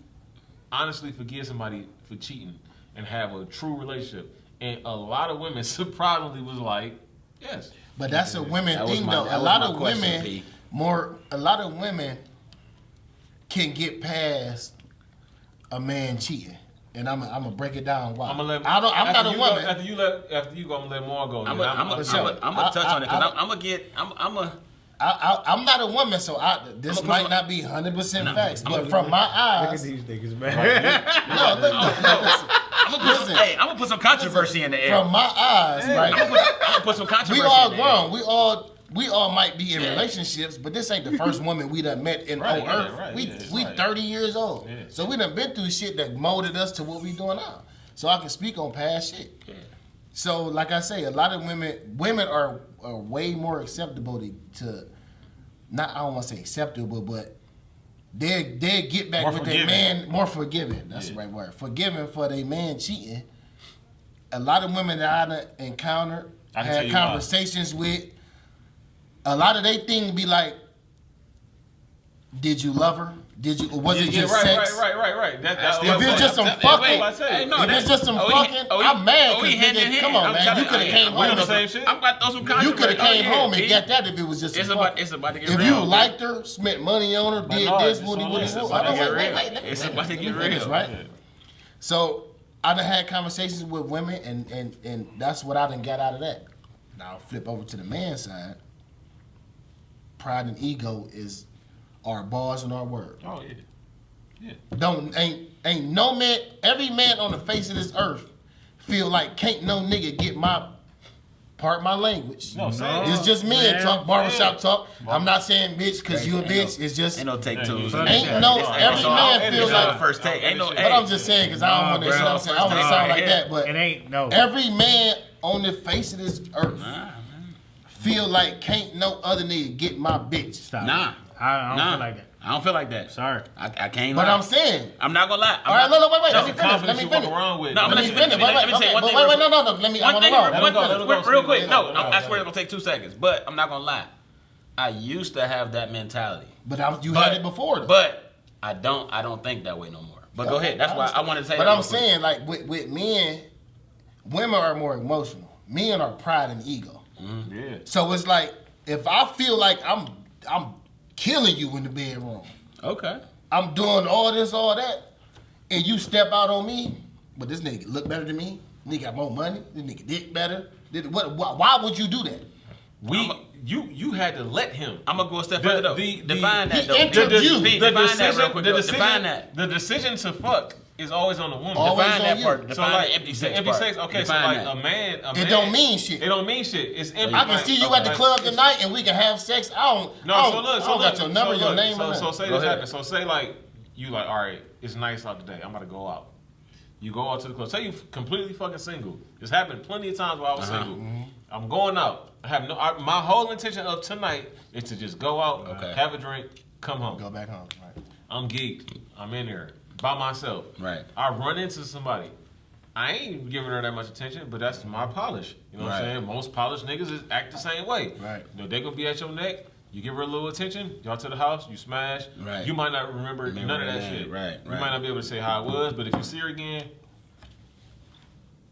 honestly forgive somebody for cheating and have a true relationship?" And a lot of women surprisingly was like, "Yes." But that's a women That was thing my- though. that A was lot my of question, women P. a lot of women can get past a man cheating. And I'm gonna break it down why. I'm not a after woman. woman. After you go, I'm gonna let more go. I'm gonna touch on it because I'm not a woman, so this I'ma might put not be 100% facts. But from my Look at eyes, these niggas, man. no, listen. I'm gonna put some controversy in the air. From my eyes, right? I'm gonna put some controversy. We all in the air. grown. We all might be in relationships, but this ain't the first woman we done met in Right, on yeah, earth. right, we yeah, we right. 30 years old. Yeah. So we done been through shit that molded us to what we doing now. So I can speak on past shit. Yeah. So like I say, a lot of women are way more acceptable to not, I don't want to say acceptable, but they get back More with forgiving. their man, more forgiving. That's the right word. Forgiving for their man cheating. A lot of women that I done encountered, I can tell had you why. conversations with, a lot of they things be like, did you love her? Did you, or was it just sex? Right. If it's just some fucking, if it's just some fucking, I'm mad because nigga, come on, man, you could have came We on home. the same shit. I'm about to throw some controversy. You could have came home and got that if it was just It's some about fucking. it's about to get If real. you liked her, spent money on her, did no, this, it's woody, all woody, this. woody. It's about to get real. It's about to get Finish, real. right? So I done had conversations with women, and that's what I done got out of that. Now flip over to the man side. Pride and ego is our bars and our words. Oh yeah. Ain't no man, every man on the face of this earth feel like can't no nigga get my language. No, it's just men talk, barbershop talk. I'm not saying bitch because you a bitch. It's just Ain't no take twos. Ain't no every man feels like first take. Ain't no. But I'm just saying because I don't want to. You know what I'm saying? I don't want to sound like that. But it ain't no. Every man on the face of this earth feel like can't no other nigga get my bitch. Stop. Nah. I don't feel like that. I don't feel like that. Sorry. I can't But lie. I'm saying. I'm not gonna lie. All right, no, wait. Let me finish. Let me finish. No, Let me finish. Let me say one thing. Wait, no. Let me. I want to know. Real quick. No, I swear it's gonna take 2 seconds. But I'm not gonna lie. I used to have that mentality. But you had it before, though. But I don't think that way no more. But go ahead. That's why I wanted to say that. But I'm saying, like, with men, women are more emotional. Men are pride and ego. Mm-hmm. Yeah. So it's like, if I feel like I'm killing you in the bedroom. Okay. I'm doing all this, all that, and you step out on me, but this nigga look better than me. Nigga got more money. This nigga dick better. Why would you do that? You had to let him. I'm gonna go a step further though. Define that though. Define that real quick. Define that. The decision to fuck is always on the woman. Always Define on that you. part. So Define like the empty sex the empty part. sex. Okay, Define so like that. a man. It don't mean shit. It don't mean shit. It's empty. I can see you at the club tonight and we can have sex. I don't got your number, your name. So say this happens. So say like you like, all right, it's nice out today. I'm about to go out. You go out to the club. Say you completely fucking single. This happened plenty of times while I was single. Mm-hmm. I'm going out. I have my whole intention of tonight is to just go out, have a drink, come home. Go back home. Right. I'm geeked. I'm in there by myself. Right. I run into somebody. I ain't giving her that much attention, but that's my polish. You know what I'm saying? Most polished niggas act the same way. Right. You know, they gonna be at your neck. You give her a little attention. Y'all to the house. You smash. Right. You might not remember none of that shit. Right. You might not be able to say how it was, but if you see her again,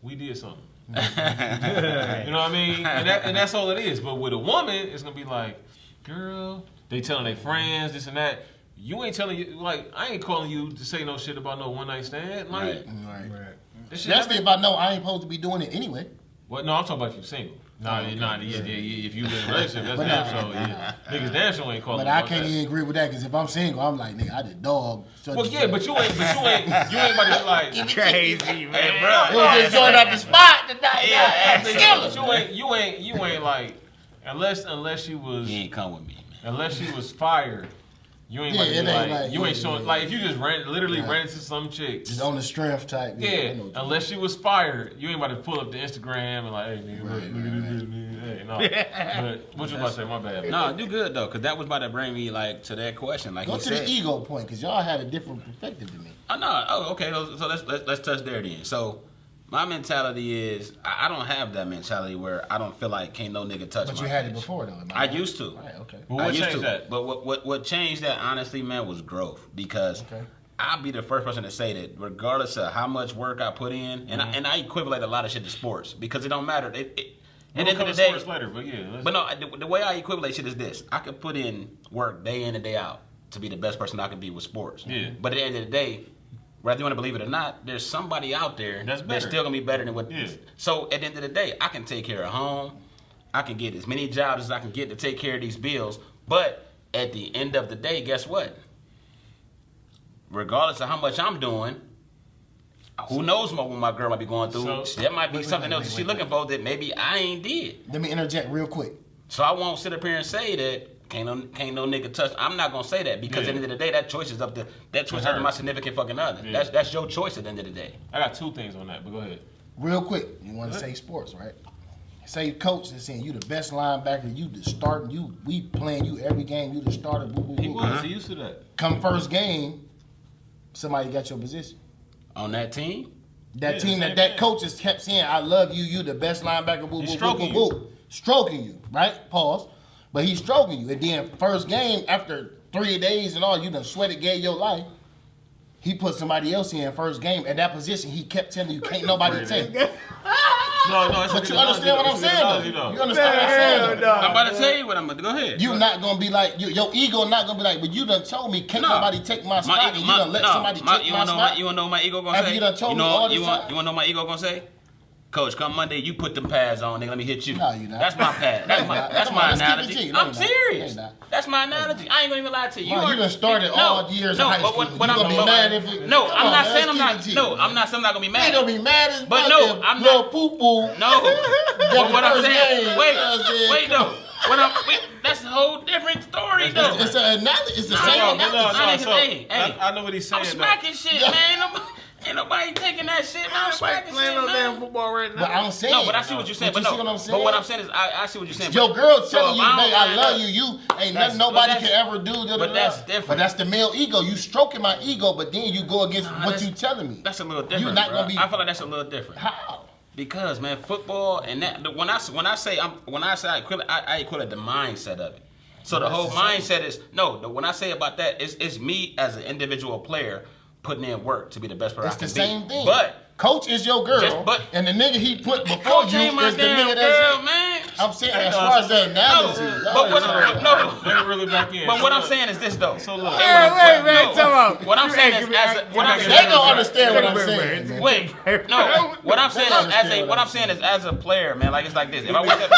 we did something. You know what I mean? And that's all it is. But with a woman, it's gonna be like, girl, they telling their friends this and that. You ain't telling you, like, I ain't calling you to say no shit about no one night stand. Like, Right. Especially if I know I ain't supposed to be doing it anyway. What? No, I'm talking about if you single. If you in a relationship, that's damn sure. Niggas damn sure ain't calling. But I can't even agree with that because if I'm single, I'm like, nigga, I just dog. Well, yeah, but you ain't about to be like Crazy, man. Hey, bro. It was just joined at the spot tonight. But you ain't like unless she was. He ain't come with me, man. Unless she was fired. You ain't you ain't showing like if you just ran into some chick. Just on the strength type. Yeah, unless she was fired, you ain't about to pull up the Instagram and like, hey nigga, look at this nigga. Hey, no. But what you about to say? My bad. No, you good though, cause that was about to bring me like to that question. Like go to the ego point, cause y'all had a different perspective than me. Oh no. Oh, okay. So let's touch there then. So my mentality is I don't have that mentality where I don't feel like can't no nigga touch. But my you had bitch. it before though. I used to. Right. Okay. Well, what changed that? But what changed that honestly, man, was growth. Because I'll be the first person to say that regardless of how much work I put in, and I equivalent a lot of shit to sports because it don't matter. At the end of the day, later, but yeah. But no, the way I equivalent shit is this: I could put in work day in and day out to be the best person I can be with sports. Yeah. But at the end of the day, whether you want to believe it or not, there's somebody out there that's still gonna be better than what. Yeah. So at the end of the day, I can take care of home. I can get as many jobs as I can get to take care of these bills. But at the end of the day, guess what? Regardless of how much I'm doing, who knows what my girl might be going through? There might be something else she's looking for that maybe I ain't did. Let me interject real quick. So I won't sit up here and say that can't no nigga touch. I'm not gonna say that because at the end of the day, that choice is up to my significant fucking other. Yeah. That's your choice at the end of the day. I got 2 things on that, but go ahead. Real quick, you want to say sports, right? Say coach is saying you the best linebacker, you the starting, we playing you every game, you the starter. Boo, boo, boo. He was. He used to that. Come first game, somebody got your position. On that team? That team that coach has kept saying, I love you, you the best linebacker, boo, boo, boo, boo, boo. Stroking you, right? Pause. But he's stroking you. And then first game, after 3 days and all, you done sweated, gave your life. He put somebody else in first game. At that position, he kept telling you, can't nobody take. No, but you understand what I'm saying, though? You understand what I'm saying, though? I'm about to tell you what I'm going to do. Go ahead. You not going to be like, your ego not going to be like, but you done told me, can't nobody take my spot, and you done let somebody take my spot. You want to know what my ego going to say? You done told me all this time. You want to know what my ego going to say? Coach, come Monday, you put them pads on, nigga. Let me hit you. No, you not. That's my pad. That's my analogy. I'm serious. That's my analogy. I ain't gonna even lie to you. You done started all years in high school. You gonna be mad if it? No, I'm not saying I'm not. No, I'm not saying I'm not gonna be mad. You gonna be mad as But no, I'm not. Poo poo. No. But what I'm saying. Wait though. That's a whole different story though. It's an analogy. It's the same analogy. I know what he's saying. I'm smacking shit, man. Ain't nobody taking that shit, man. I'm smacking shit, man. Damn football right now. But I'm saying. No, but I see what you're saying. But what I'm saying is, I see what you're saying. Your girl telling you, babe, I love you. You ain't nothing nobody can ever do. But that's different. But that's the male ego. You stroking my ego, but then you go against what you telling me. That's a little different. You're not gonna be. I feel like that's a little different. How? Because man, football and that when I say I equate the mindset of it. So the whole mindset is when I say about that, it's me as an individual player putting in work to be the best player I can be. It's the same thing. But coach is your girl, and the nigga he put before you is the nigga that's. Man. I'm saying as far as the analogy. Let me really back in. But what I'm saying is this though. So look. Wait, come on. What I'm saying is They don't understand what I'm saying. Wait, no. What I'm saying is as a player, man. Like it's like this. If I wake up,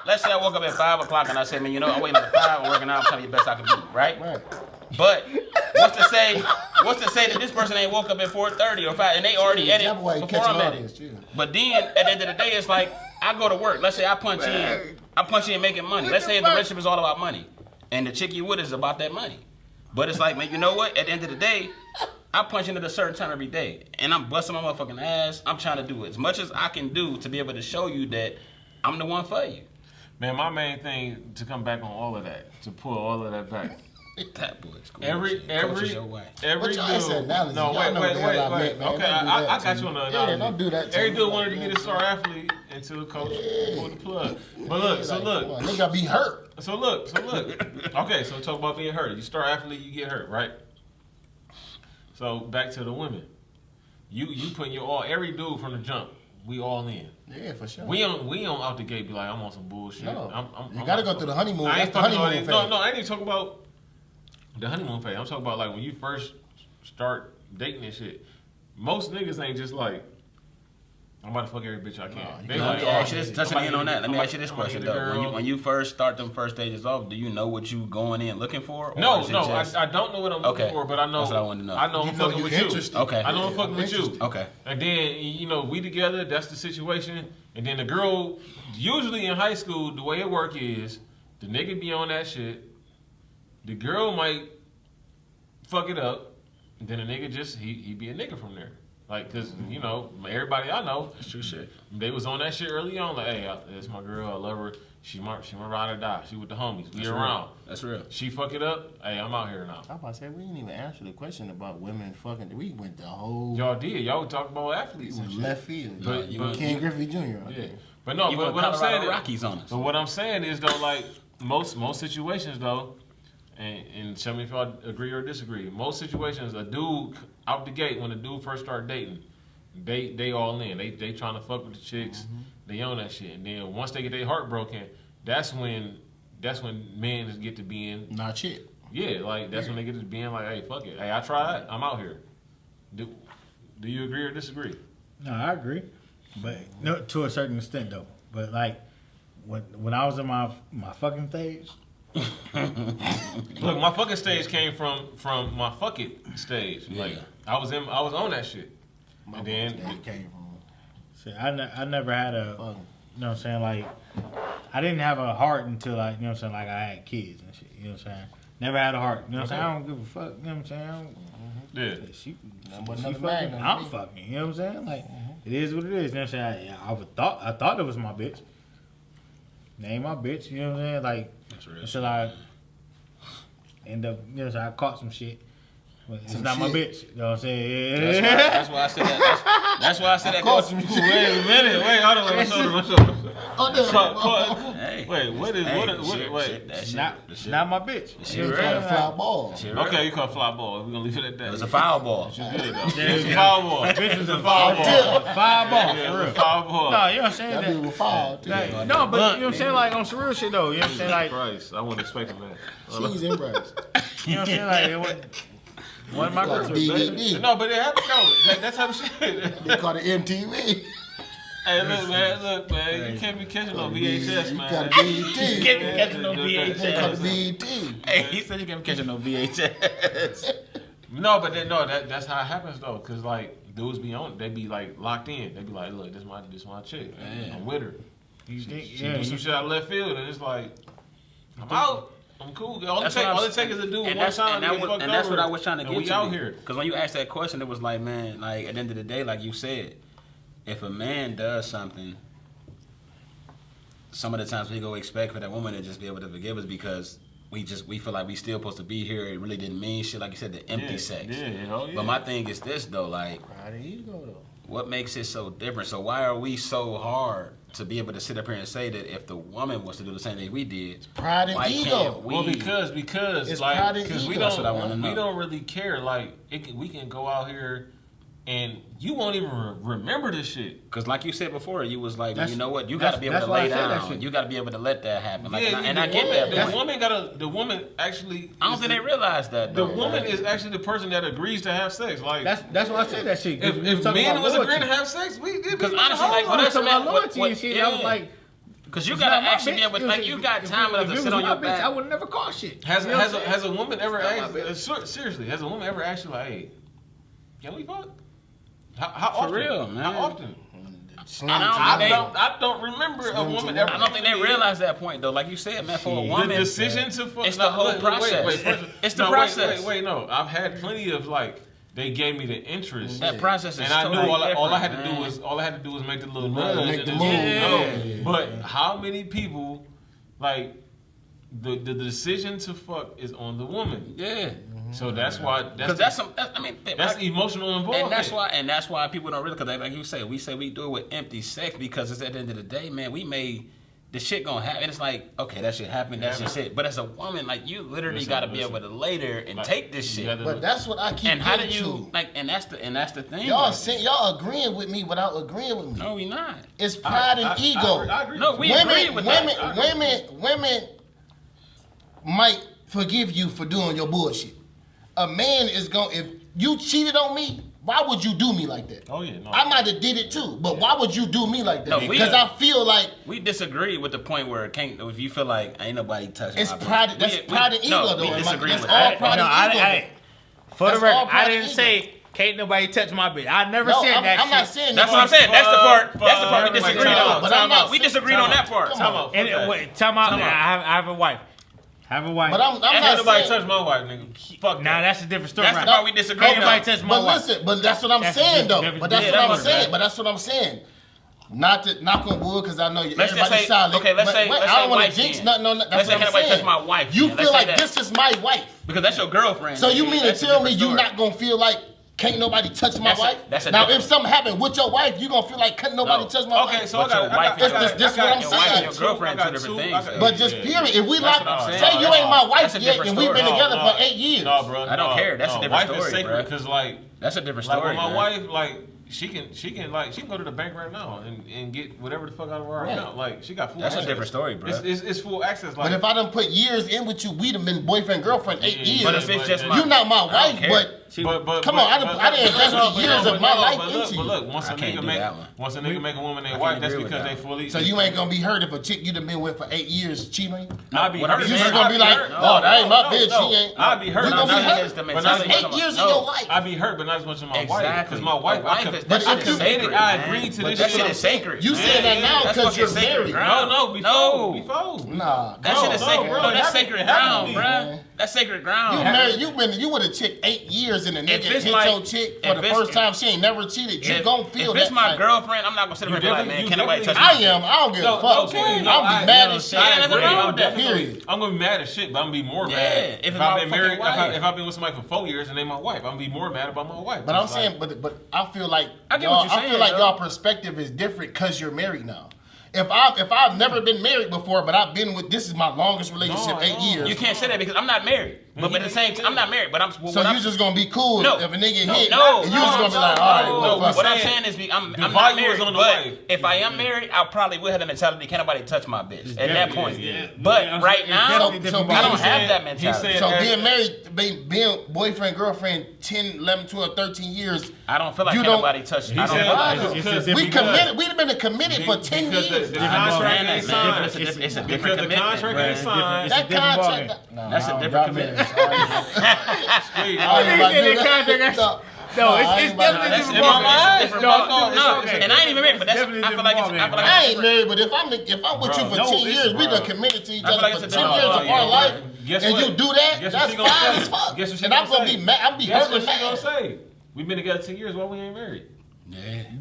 let's say I woke up at 5 o'clock and I say, man, I'm waiting at 5. I'm working out. I'm trying to be the best I can be, right? But what's to say that this person ain't woke up at 4:30 or 5 and they already at it before I'm at it. But then at the end of the day, it's like I go to work. Let's say I punch in making money. Let's say the relationship is all about money, and the chick you with is about that money. But it's like, man, you know what? At the end of the day, I punch in at a certain time every day, and I'm busting my motherfucking ass. I'm trying to do as much as I can do to be able to show you that I'm the one for you. Man, my main thing to come back on all of that, to pull all of that back. That boy's cool. Every dude. No, wait. Okay, I got you on the analogy. Yeah, don't do that. Every dude wanted to get a star athlete until the coach pulled the plug. But look, nigga be hurt. So look. Okay, so talk about being hurt. You star athlete, you get hurt, right? So back to the women. You putting your all. Every dude from the jump, we all in. Yeah, for sure. We don't out the gate be like, I'm on some bullshit. No. You gotta go through the honeymoon. That's the honeymoon phase. No, I ain't even talking about the honeymoon phase. I'm talking about like when you first start dating and shit. Most niggas ain't just like, I'm about to fuck every bitch I can. Touching in on that. Let me ask you this question though. When you first start them first stages off, do you know what you going in looking for? No, I don't know what I'm looking for, but I know. That's what I want to know. I know I'm fucking with you. Okay. I know I'm fucking with you. Okay. And then we together. That's the situation. And then the girl, usually in high school, the way it work is the nigga be on that shit. The girl might fuck it up. And then the nigga he be a nigga from there. Like, cause everybody I know, that's true shit. They was on that shit early on. Like, hey, it's my girl. I love her. She my ride or die. She with the homies. We around. That's real. She fuck it up. Hey, I'm out here now. I'm about to say we didn't even answer the question about women fucking. We went the whole. Y'all did. Y'all talk about athletes. And left field. But Ken Griffey Jr. Yeah. But no. But what I'm saying Rockies on us. But what I'm saying is though, like most situations though, and tell me if y'all agree or disagree. Most situations, a dude out the gate when a dude first start dating. They all in. They trying to fuck with the chicks. Mm-hmm. They own that shit. And then once they get their heart broken, that's when men get to being not shit. Yeah, like that's when they get to being like, hey, fuck it. Hey, I tried. I'm out here. Do you agree or disagree? No, I agree, but no, to a certain extent though. But like when I was in my fucking stage. Look, my fucking stage came from my fuck it stage. Yeah. Like I was on that shit. And then it came from. See, I never had a, you know what I'm saying, like, I didn't have a heart until, like, you know what I'm saying, like, I had kids and shit, you know what I'm saying. Never had a heart, you know what I'm saying. I don't give a fuck, you know what I'm saying. Yeah. She fucking, I'm fucking, you know what I'm saying. Like, it is what it is, you know what I'm saying. I thought it was my bitch. Name my bitch, you know what I'm saying. Like, until I end up, you know what I'm saying, I caught some shit. It's not my bitch. You know what I'm saying? Yeah. That's why I said that. That's why I said that. Wait a minute. Wait, hold on. Hey. Wait, what? Wait. Not my bitch. You call a fly ball. Okay, you call a fly ball. We're going to leave it at that. It was a foul ball. It's a foul ball. Bitch was a foul ball. Foul ball. Yeah, for real. Foul ball. No, you know what I'm saying? That dude was foul, too. No, but you know what I'm saying? Like, on some real shit, though. You know what I'm saying? Like, Christ, I wasn't expecting that. She's embraced. You know what I'm saying? Like, it wasn't. One of my girls. DVD. No, but it happened. No, that type of shit. They call it MTV. Hey, look, man. You can't be catching no VHS, man. You gotta BET. You can't be catching no You gotta VHS. BET. Hey, he said you can't be catching no VHS. No, but that's how it happens though, cause like dudes be on, they be like locked in. They be like, look, this my chick. Yeah. I'm with her. You think? She do some shit out of left field, and it's like, I'm out. I'm cool. All it takes is a dude one time to get fucked and that's over, what I was trying to and get we to. out here. Because when you asked that question, it was like, man, like at the end of the day, like you said, if a man does something, some of the times we go expect for that woman to just be able to forgive us because we feel like we still supposed to be here. It really didn't mean shit. Like you said, the empty sex. Yeah. But my thing is this though, like, Pride and ego though. what makes it so different? So why are we so hard to be able to sit up here and say that if the woman was to do the same thing we did, Pride and why ego. can't we? Well, because It's like pride and because we ego. That's don't what I wanna know. we don't really care. Like we can go out here and you won't even remember this shit. Because like you said before, you was like, well, That's- you know what? You got to be able that's to why lay I said that down. shit. You got to be able to let that happen. Like, Yeah, and I get that. The woman actually. I don't think they realize that. The Though. woman is actually the person that agrees to have sex. Like That's why I said that shit. if men was agreeing to have sex, we did. Because honestly, like, When well, I that's talking what- about loyalty what- and shit, yeah. I was like, Because you it's got to not my actually be bitch. able, like, you got time if enough to it sit was on my your bitch, back. I would never call shit. Has You know what I'm saying? has a woman ever It's not asked? my Seriously, has a woman ever asked you like, hey, can we fuck? How often? For real, man. How often? And I don't remember a woman ever. I don't think they realize that point though. Like you said, man, for a Shit. woman, The decision to fuck. it's the whole process. It's the process. Wait, no. I've had plenty of like. They gave me the interest. That process is and I knew totally all I had different, to do man. was make the little Right, nudge make and the just move. go. Yeah. But how many people like the decision to fuck is on the woman? Yeah. So that's why Because that's some. I mean, that's emotional involvement. and that's why people don't really. Because like you say, we do it with empty sex because it's at the end of the day, man. We made the shit gonna happen. It's like, okay, that shit happened. That's just it. But as a woman, like you literally got to be able to lay there and Like, take this you shit. gotta- But that's what I keep And how do getting you to. like? And that's the thing. Y'all agreeing with me without agreeing with me. No, we not. It's pride and ego. I agree. No, we agree with that. Women might forgive you for doing your bullshit. A man is going. If you cheated on me, why would you do me like that? Oh yeah, no. I might have did it too, but why would you do me like that? No, we- Because I feel like We disagree with the point where it can't. If you feel like ain't nobody touching, it's my pride. bitch. That's pride and ego, no, though. we disagree That's with all that. pride and ego. For the That's record, all pride I and didn't ego. say can't nobody touch my bitch. I never No, said that I'm shit. not saying That's that. what I'm saying. That's the part. That's the part we Wait, disagreed time on. out, But I'm not We saying- disagreed on that part. Come on. And wait, time out. Time out. I have a wife. Have a wife. But I'm Ain't not nobody saying. touch my wife, nigga. Fuck Nah, that. that's a different story. That's the right? part we disagree Can't nobody on. touch my But wife. listen, but that's what I'm That's saying though. different- But that's yeah, what that I'm was saying. bad. But that's what I'm saying. Not to knock on wood because I know Let's just everybody's say, solid. okay, let's but say, wait, let's I say don't want wife to jinx then. nothing on that. Let's That's say what I'm nobody saying. touch my wife You then. feel Let's say like that. this is my wife. Because that's your girlfriend. So you mean to That's a tell me different you story. not gonna feel like can't nobody touch my That's a- wife? that's a now different- if something happened with your wife, you gonna feel like can't nobody No. touch my Okay, wife? so I But your got. wife is This what I'm your wife saying. and your girlfriend I two got different two- things. I got- But just yeah. period. If we That's lock, what I'm saying. say you ain't my wife That's a yet, different and we've been story. together No, for 8 years. No, bro. I don't care. That's a different wife story, is sacred bro. because like That's a different like story. with my man. wife, like she can go to the bank right now and get whatever the fuck out of her Right. account. Like she got full. That's a access. different story, bro. It's full access. Like But if I done put years in with you, we'd have been boyfriend girlfriend 8 Yeah, years. But if it's just my, you not my I don't wife, care. but But Come on, I didn't invest the years of my life look, into But you. look, once I a can't nigga do make that one. make a woman their I wife, can't that's agree with because that they fully. so you ain't gonna be hurt if a chick you done been with for 8 years cheating on you? I'd be What hurt. I'm You saying- just gonna be like, oh, that ain't my bitch. She ain't. I'd be hurt. You gonna be Not- hurt. It's the but That's not- mentality. 8 years No. of your life. I'd be hurt, but not as much as my wife. Exactly. Because my wife, A wife is- I that shit is committed. sacred, I man. agreed to But this That that's shit what is I'm saying. sacred. You saying that now That's because you're fucking sacred married. ground. No, before. Nah, That come shit on. is sacred. bro, No, that's it sacred happened ground, to me, bruh. man. That's sacred You ground. married, you with a chick 8 years and the If nigga it's hit my- your chick for if the it's- first time. She ain't never cheated. You gon' feel if that. it's my like, girlfriend, I'm not gonna sit here and be like, man, you can't nobody touch definitely- me. I am. I don't give a No, fuck. okay, I'm no, be mad as shit. I ain't nothing wrong with that. Period. I'm gonna be mad as shit, but I'm gonna be more Yeah, mad if it's if my I've been fucking married. wife. If I've been with somebody for 4 years and they my wife, I'm gonna be more mad about my wife. But I'm It's saying, like, but I feel like I get y'all, what you're I feel saying, like though. y'all perspective is different because you're married now. If I've never been married before, but I've been with this is my longest relationship, No, 8 no. years. You can't say that because I'm not married. But at the same time, I'm not married. But I'm. So you just gonna be cool No. if a nigga hit? No. And you just gonna be like, all right. No. Well, What I'm saying is, I'm not value married. is on the But wife. if I am married, I probably will have the mentality. Can't nobody touch my bitch at that definitely point. is, yeah. But right now, So I don't have that mentality. So being married, being boyfriend, girlfriend, 10, 11, 12, 13 years. I don't feel like You can't don't- nobody touch. He I don't said, feel like it's We because- committed. We've been committed for 10 because years. the contract ain't signed. It's a different Because the commitment. contract ain't signed. That different contract. That's a different commitment. No, it's definitely That's different in my ballgame. mind. Different No, ballgame. no, No, okay. and I ain't even married, but that's. I Definitely feel like it's. different I feel like I it's ain't married, but if I'm with you for Bro, 10 no, years, we bro. done committed to each I feel other like for it's 10 a years of different our life, Guess and what? you do that, Guess what that's she gonna fine say? as fuck. Guess what she And I'm gonna gonna say? be mad. I'm be Guess hurt what and she gonna mad. say? We've been together 10 years. Why we ain't married?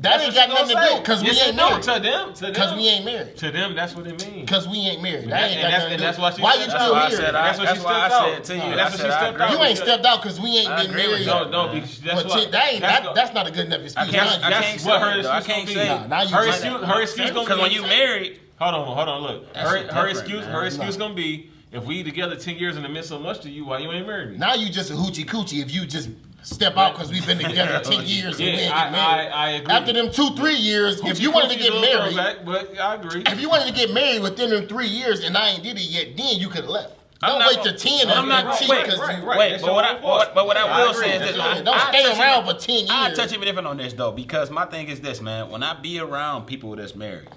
That ain't got nothing to do because we Yes, ain't it do. married. To them. Because we ain't married. To them, that's what it means. Because we ain't married. And That ain't got that's- nothing to and do. that's why she Why said you that. still I here? said. That's what she That's why I stepped said out. to you. That's I what she said I stepped agree out. You with ain't stepped out because we ain't I been agree with married. you. No, that's For why. 10 that ain't that's not a good enough excuse. can't- Now I you- can't what say her it, though. I excuse can't gonna say be. it. Now you Her just- excuse gonna be. Because when you married, Hold on, look. That Her shit different, excuse, man. her excuse gonna be if we together 10 years and it meant so much to you, why you ain't married me? Now you just a hoochie coochie if you just step out because we've been together 10 years and we ain't Yeah, get married. I agree. After them 2-3 years, if you wanted to get married, but I agree. if you wanted to get married within them 3 years and I ain't did it yet, then you could have left. I'm Don't not wait gonna- to 10 I'm not and cheat gonna- because right, you. right. wait, That's but what your own fault. I I will agree. say is That's this: your own Don't I stay touch around you- for 10 years. I touch even different on this though, because my thing is this, man. When I be around people that's married,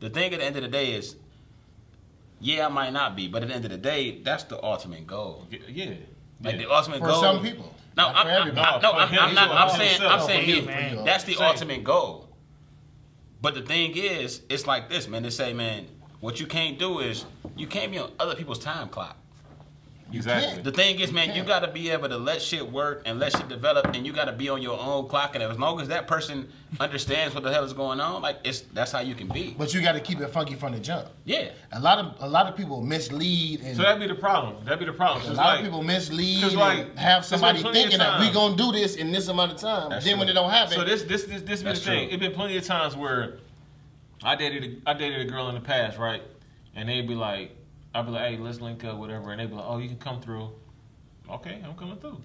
the thing at the end of the day is, yeah, I might not be, but at the end of the day, that's the ultimate goal. Yeah. Like the ultimate For goal. some people. No, Not for everybody. I'm not. I'm saying. I'm saying for you. you, man. That's the Same. ultimate goal. But the thing is, it's like this, man. They say, man, what you can't do is you can't be on other people's time clock. Exactly. The thing is, man, you got to be able to let shit work and let shit develop, and you got to be on your own clock. And as long as that person understands what the hell is going on, like that's how you can be. But you got to keep it funky from the jump. Yeah. A lot of people mislead and So that'd be the problem. a lot of people mislead 'cause, like, and have there's been somebody plenty of thinking that we times. gonna do this in this amount of time. That's Then when true. it don't happen, So this be the That's thing. true. It's been plenty of times where I dated a girl in the past, right? And they'd be like, I'd be like, hey, let's link up, whatever. And they'd be like, oh, you can come through. Okay, I'm coming through.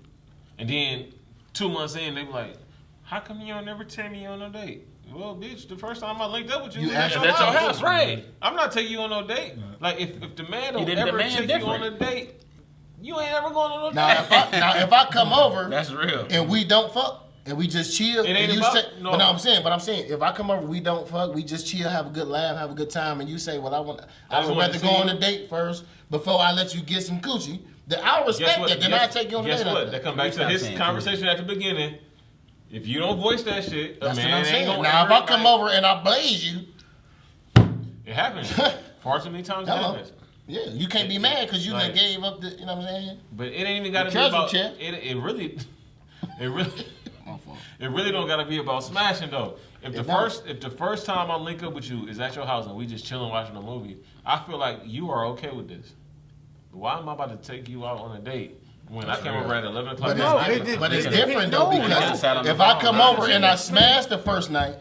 And then 2 months in, they be like, how come you don't never take me on no date? Well, bitch, the first time I linked up with you, You was at asked your That's your house. house, right? I'm not taking you on no date. Like if the man don't didn't ever demand take you on a different. date, you ain't ever going on no now date. if I come over That's real. and we don't fuck and we just chill, It ain't and you about- say, no. but I'm saying if I come over, we don't fuck, we just chill, have a good laugh, have a good time, and you say, well, I would just wanna rather see go on you. a date first before I let you get some coochie. Then I'll Guess respect what? that. Then Guess- I'll take you on a Guess date. what? after That that. come back to Stop his saying conversation at the beginning. If you don't voice that shit, a That's what man I'm ain't saying. gonna Now if ever, I come like- over and I blaze you, It happens. Far too many times it hello. happens. Yeah, you can't be mad because you Like- done gave up the, you know what I'm saying? But it ain't even gotta be treasure about chest. it really it really don't gotta be about smashing though. If the first time I link up with you is at your house and we just chilling watching a movie, I feel like you are okay with this. Why am I about to take you out on a date when I came over at 11 o'clock? But it's different though No. because Sat on the if I phone, come right? over and I smash the first night,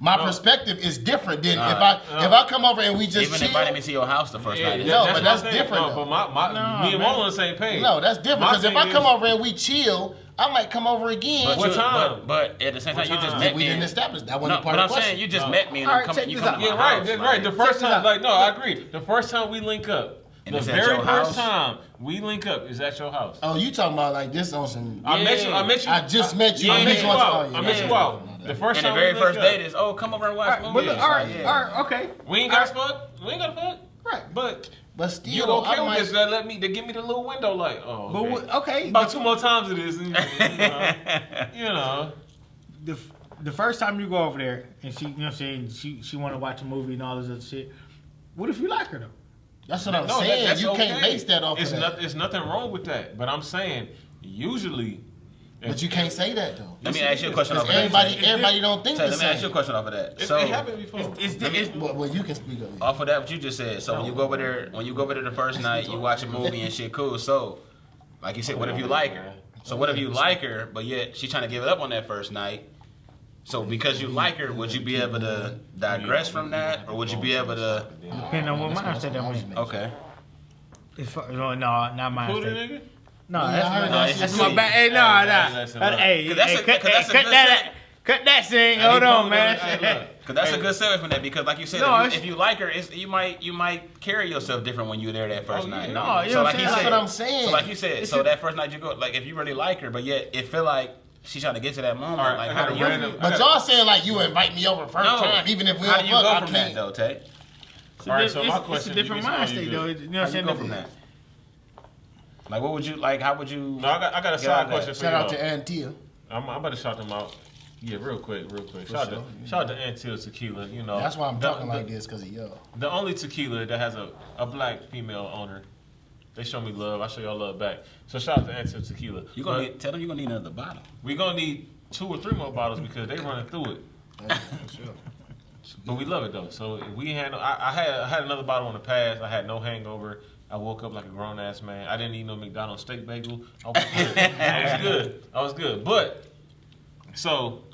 my No. perspective is different than Nah. if I come over and we just Even chill. inviting me to your house the first night. No, but what that's I'm saying. different, No, though. but me and Mo on the same page. No, that's different My because if thing I come is- over and we chill, I might come over again. But What you- time? But at the same time, What you just time? met we me. didn't establish that No, wasn't part but of I'm the question. saying you just No. met me and All I'm right, coming. check You this come out. to Yeah, my right, house. that's like- right. The first this time, out. like, no, I agree. The first time we link up, And the it's at very your first house? time we link up is at your house. Oh, you talking about like this on some? I met you. I just met you. I met you once- out. oh, yeah. I met you out. The first And the time very we first linked date up, is, oh, come over and watch But movies. look, all Like, right, okay. we ain't got to fuck. We ain't got to fuck. Right. But But still, you okay I with might, this? That give me the little window, like, oh, But okay. okay. About 2 more times of this, and, you know. The first time you go over there and she, you know what I'm saying, she want to watch a movie and all this other shit. What if you like her though? That's what I'm No, saying. that's You okay. can't base that off It's of that. It's nothing wrong with that. But I'm saying, usually. But you can't say that though. Let me ask you a question off of Because that. everybody don't think Tay, the let me ask you a same. question off of that. It So, happened before. Well, you can speak of it. off of that, what you just said. So when you go over there the first night, you watch a movie and shit, cool. So, like you said, what if you like her? So what if you like her, but yet she's trying to give it up on that first night? So because you like her, would you be able to digress from that, or would you be able to? Depending on what mindset I'm in. Okay. No, not Who the mindset. nigga? No, Yeah, I heard that that's shit my too. bad. Hey, Hey, cut that scene. Hold on, man. Cause that's a good segue from that. Because like you said, if you like her, you might carry yourself different when you're there that first night. No, you so know like what he I'm said, saying? That's what I'm saying. So like you said, so that first night you go, like if you really like her, but yet it feel like she's trying to get to that moment. All right, like I how got do a you? random- But y'all saying like you invite me over first time, even if we how don't do you fuck, go I from that can't. though, Tay? All right, so my It's question, a different you can mind say, state, you though. good. You know How what you I'm go saying? from that? Like what would you like? How would you? No, I got a Get side out of question that. for Shout out y'all. to Antia. I'm about to shout them out. Yeah, real quick. Shout out to Antil Tequila. You know, That's why I'm talking like this, because of y'all. The only tequila that has a black female owner. They show me love. I show y'all love back. So shout out to Antil Tequila. You gonna need, tell them you're gonna need another bottle. We gonna need 2 or 3 more bottles because they running through it. But we love it though. So we had I had another bottle in the past. I had no hangover. I woke up like a grown ass man. I didn't eat no McDonald's steak bagel. I was good. I was good. But so,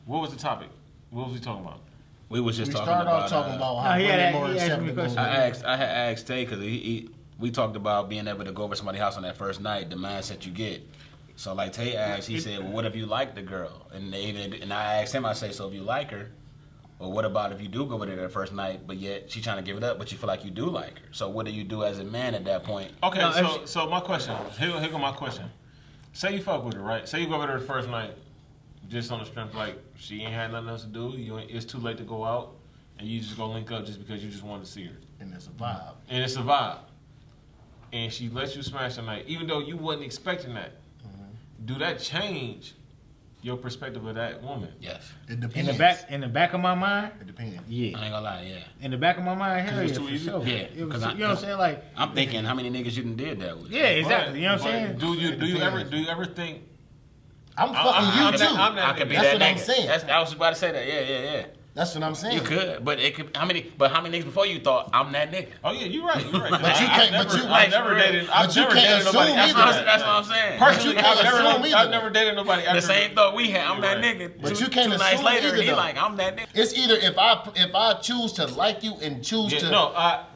what was the topic? What was we talking about? We was just We talking started about. off talking about how No, he had- women more he asked me a acceptable. question. I had asked Tay because we talked about being able to go over somebody's house on that first night, the mindset you get. So like Tay asked, he said, "Well, what if you like the girl?" And I asked him, I say, "So if you like her, or what about if you do go with her that first night, but yet she's trying to give it up, but you feel like you do like her? So what do you do as a man at that point?" Okay, No, so my question. Here go my question. Say you fuck with her, right? Say you go with her the first night, just on the strength like she ain't had nothing else to do. It's too late to go out, and you just go link up just because you just wanted to see her, And it's a vibe. and it's a vibe. And she lets you smash the night, even though you wasn't expecting that. Do that change your perspective of that woman? Yes. It depends. In the back of my mind, It depends. yeah. I ain't gonna lie, yeah. In the back of my mind, hell it was yeah, too for easy? sure. Yeah, It was, 'cause you know what I'm saying? Like, I'm thinking how many niggas you done did that with. yeah, exactly. You know what I'm saying? Do you ever think? I'm fucking you too. I could be That's that what I'm nigga. saying. I was about to say that. Yeah. That's what I'm saying. You could, but it could. How many niggas before you thought I'm that nigga? Oh yeah, you're right. But you can't. I've never dated. I've you never can't dated nobody assume after either. that. That's what I'm saying. Personally, But you can't assume I've either. never dated nobody after The same thought we had. I'm that Right. nigga. But Two- you can't two nights assume later, either, he though. like I'm that nigga. It's either if I choose to like you and choose Yeah, to no,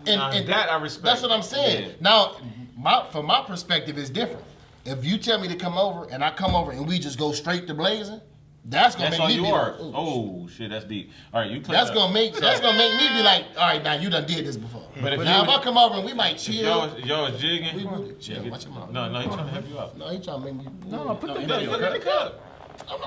and that I respect. That's what I'm saying. Yeah. Now, from my perspective, it's different. If you tell me to come over and I come over and we just go straight to blazing, that's gonna That's make all me you be are. like, ooh. Oh shit, that's deep. All right, you. That's gonna make me be like, all right, now you done did this before. But if now you- if I come over and we might If chill, y'all was jigging. we really chill. Watch your mouth. No, he's trying to help you out. No, he trying to make me. No, put the No, you look at the cup.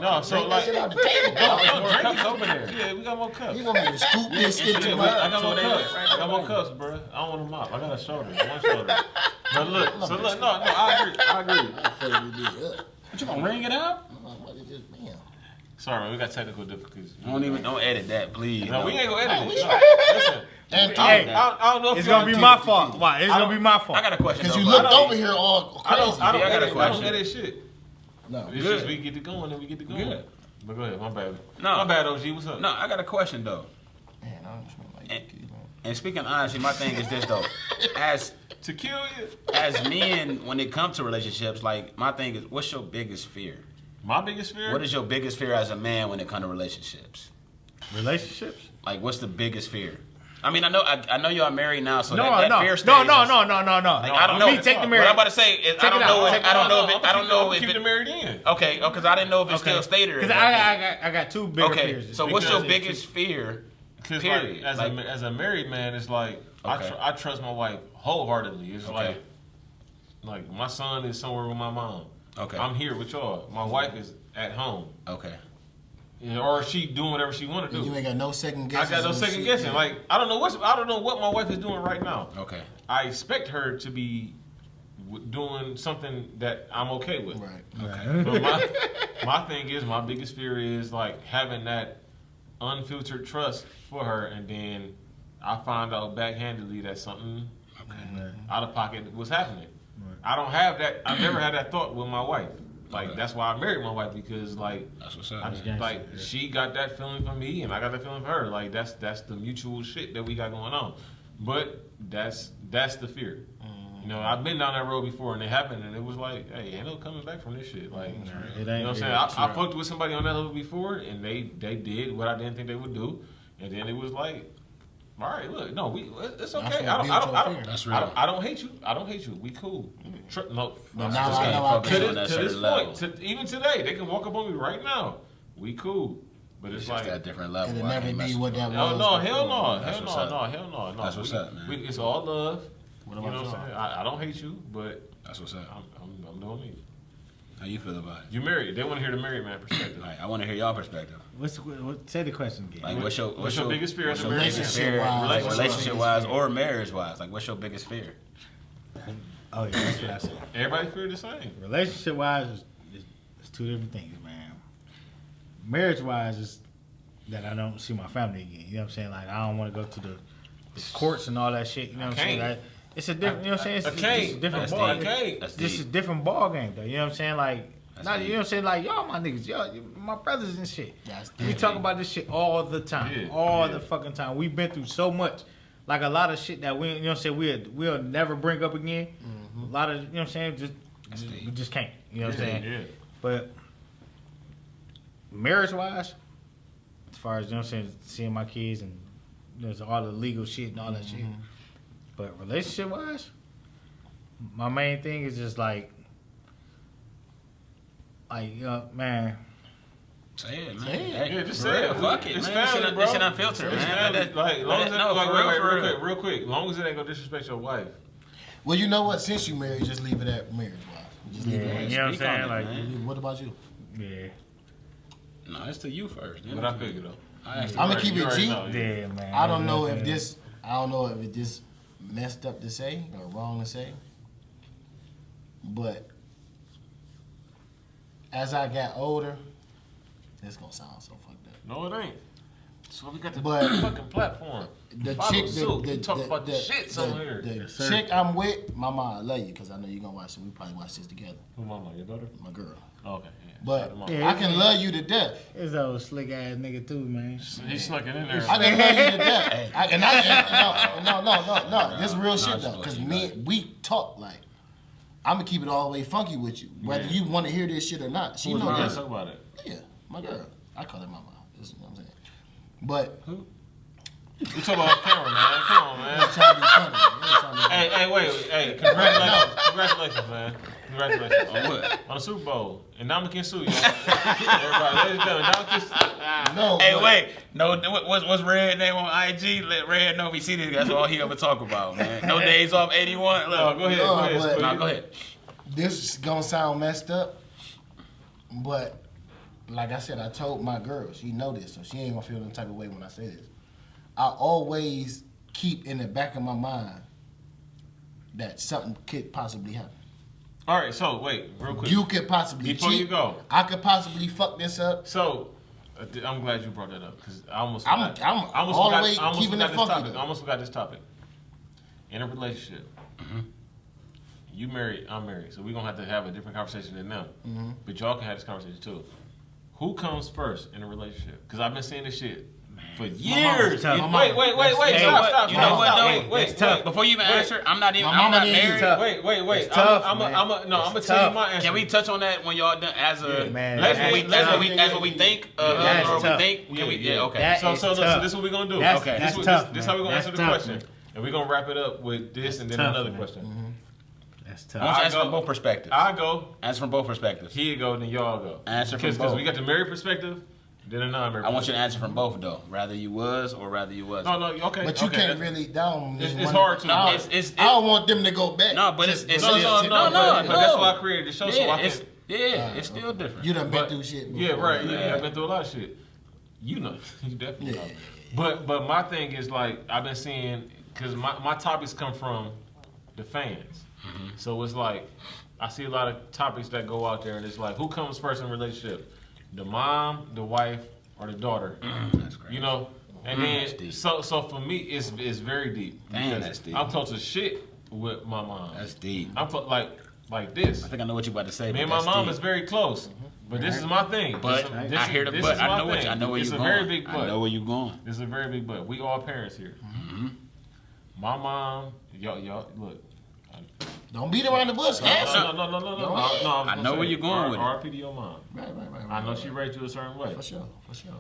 No, so Drink that like, shit out the table. no, more cups over there. Yeah, we got more cups. You want me to scoop this into Yeah, my? I got more cups. I got more cups, bro. I don't want them out. I got a shoulder, one shoulder. But look, no, I agree. What you gonna ring it out? Man. Sorry, we got technical difficulties. Don't edit that, please. No, we ain't gonna edit we it. straight. Listen, And Hey, I don't know if it's y'all gonna be do my it. fault. Why? It's gonna be my fault. I got a question. because though, you but looked I don't- over here all I crazy. don't Yeah, I got a edit. I don't question. edit shit. No. It's Good. just we get to going and we get to going. Good. But go ahead, my bad. No. My bad, OG. What's up? No, I got a question though. Man, I don't smell like And, that, man. and speaking honestly, my thing is this though. As To kill you? men, when it comes to relationships, like my thing is, what's your biggest fear? My biggest fear? What is your biggest fear as a man when it comes to relationships? Relationships? Like, what's the biggest fear? I mean, I know you are married now, so No, that no, fear stage no. is- Like, I don't know. Me, take the What marriage. I'm about to say is, I don't it know. out. If, I don't know if it. I don't know if keep it. the married in. Okay, because I didn't know if it still stayed there. Because I got two bigger Okay, fears. so what's your Because- biggest fear? Because Period. like, as a married man, it's like Okay. I trust my wife wholeheartedly. It's Okay. like my son is somewhere with my mom. Okay. I'm here with y'all. My wife is at home. Okay. Yeah, or she doing whatever she want to do. You ain't got no second I guesses. got no on second shit, guessing. yeah. Like I don't know what my wife is doing right now. Okay. I expect her to be doing something that I'm okay with. Right. But my thing is, my biggest fear is like having that unfiltered trust for her, and then I find out backhandedly that something out of pocket was happening. I don't have that. I've never had that thought with my wife. Like Okay. that's why I married my wife, because like That's what's up. she got that feeling for me and I got that feeling for her. Like that's the mutual shit that we got going on. But that's the fear. You know, I've been down that road before and it happened and it was like, hey, ain't no coming back from this shit. Like, It you ain't. know what I'm saying? I fucked with somebody on that level before and they did what I didn't think they would do. And then it was like, All right, look, no, it's okay. That's what built your fear. That's real. I don't hate you. I don't hate you. We cool. No, But now I know I to can't. this point, even today, they can walk up on me right now. We cool. But it's It's like just that different level. It'll I never can't be mess what with that you. was. no, hell no, That's hell what's no, up. no, hell no, no. That's what's up, man. It's all love. What You know about what I'm saying? y'all? I don't hate you, but That's what's up. I'm doing me. How you feel about it? You married. They want to hear the married man perspective. Like, I want to hear y'all perspective. Say the question again. Like, what's your biggest fear as a what's your married biggest man? fear, like, Relationship-wise. relationship-wise or marriage-wise? Like, what's your biggest fear? Oh yeah, that's what I said. Everybody fear the same. Relationship wise, it's two different things, man. Marriage wise, is that I don't see my family again. You know what I'm saying? Like I don't want to go to the courts and all that shit. You know what I'm saying? Like, it's a different. You know what I'm saying? It's a different ball. That's This is a deep. different ball game, though. You know what I'm saying? Like, That's not, deep. you know what I'm saying? Like y'all, my niggas, y'all, my brothers and shit. That's We deep. talk about this shit all the time, all the fucking time. We've been through so much, like a lot of shit that we, you know what I'm saying? We'll never bring up again. A lot of, you know what I'm saying? We just can't. You know what I'm saying? Yeah. But marriage wise, as far as, you know what I'm saying, seeing my kids and there's all the legal shit and all that shit. But relationship wise, my main thing is just like, man, Say it, man. Say it. Hey, Yeah, just for say real, it. Fuck it, It's man. family, This bro. shit unfiltered, It's man. family. Like, long as it, No, like, for real, wait, real quick. Long as it ain't gonna disrespect your wife. Well, you know what? Since you married, just leave it at marriage wise. Just leave it yeah, at you know what I'm Speak on saying? it, Like, man. What about you? yeah, No, it's to you first. But I figured though. I asked I'ma you. keep You it already G. know, yeah. yeah, man. I don't know You if what I'm this. I don't know if it just messed up to say or wrong to say. But as I got older, this gonna sound so fucked up. No, it ain't. So we got the But fucking platform. The Follow chick, suit. the, We talk about the shits on here. The Yes, sir. chick I'm with, Mama, I love you because I know you're gonna watch it. We probably watch this together. Who mama? Your daughter? My girl. Oh, okay. Yeah. But Shout out to mama. Yeah. I can love you to death. This old slick ass nigga too, man. He snuck it in there. I can love you to death. No. This is real shit just though, what because you me, we talk like I'm gonna keep it all the way funky with you, whether you want to hear this shit or not. She Who's know mama? this. Talk about it. Yeah, my girl. I call her Mama. This is what I'm saying. But We talk about camera, man. Come on, man. I'm trying to be funny. I'm trying to be funny. Hey, wait. Hey, congratulations, man. Congratulations. On what? On the Super Bowl. And Ndamukong Suh, y'all. Everybody, ladies and gentlemen, Ndamukong No. Hey, but- wait. No, what's Red name on IG? Let Red know if he see this. That's all he ever talk about, man. No days off 81. No, Look. go ahead. No, Go ahead. but- Squid. No, go ahead. This is gonna sound messed up, but like I said, I told my girl, she know this, so she ain't gonna feel no type of way when I say this. I always keep in the back of my mind that something could possibly happen. All right, so wait, real quick. You could possibly Before cheat. you go. I could possibly fuck this up. So, I'm glad you brought that up because I almost I'm forgot. I almost all the forgot, way I almost keeping forgot it this funky, topic. though. I almost forgot this topic. In a relationship, you married, I'm married, so we're gonna have a different conversation than them. But y'all can have this conversation too. Who comes first in a relationship? Because I've been seeing this shit for years. tough. Wait, Hey, stop. You know what, though? Wait, tough. Before you even answer, I'm not My mama didn't married. tough. Wait. It's tough, I'm man. gonna It's tell you tough. my answer. Can we touch on that when y'all done as a Man, that's what we let's- that's what let's- we that's what we think That's or we tough. think? Can we? Yeah, okay. That- So is this tough. is what we're gonna do. That's- Okay, that's this tough, is how we're gonna man. answer the That's question, tough, and we're gonna wrap it up with this and then tough, another man. question. That's I want you tough. to answer I from go- both perspectives. I go. Answer from both perspectives. Here you go. Then y'all go. Answer from Because both. we got the married perspective, then a non-married. I want you to answer from both though. Rather you was or rather you wasn't. No, okay. But you okay, can't that's- really down. It's hard to. I It's- don't want them to go back. No, but it's No, still but that's why I created the show. So I it's can. it's still different. You done been But- through shit. Yeah, before. right. Yeah, I've been through a lot of shit. You know, you definitely know. But my thing is like I've been seeing because my topics come from the fans, so it's like I see a lot of topics that go out there, and it's like who comes first in a relationship, the mom, the wife, or the daughter? That's great. You know, and That's then deep. so for me it's very deep. Damn, because that's deep. I'm close as shit with my mom. That's deep. I'm like this. I think I know what you're about to say. Me but and my that's mom deep. is very close, but this is my thing. But this I hear the this but. is I my know thing. I know where It's you're a going. very big but. I know where you're going. This is a very big but. We all parents here. My mom, y'all look. Don't beat around the bush. No. I know where you're going with it. RIP to your mom. Right. I know she raised you a certain way. For sure.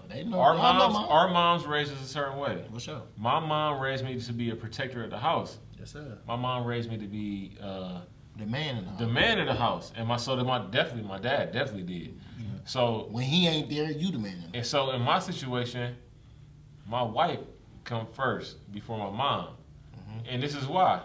They know. Our moms raised us a certain way. For sure. My mom raised me to be a protector of the house. Yes, sir. My mom raised me to be The man in the house. the man in the house, and my dad definitely did. Yeah. So when he ain't there, you the man. and so in my situation, my wife come first before my mom, and this is why,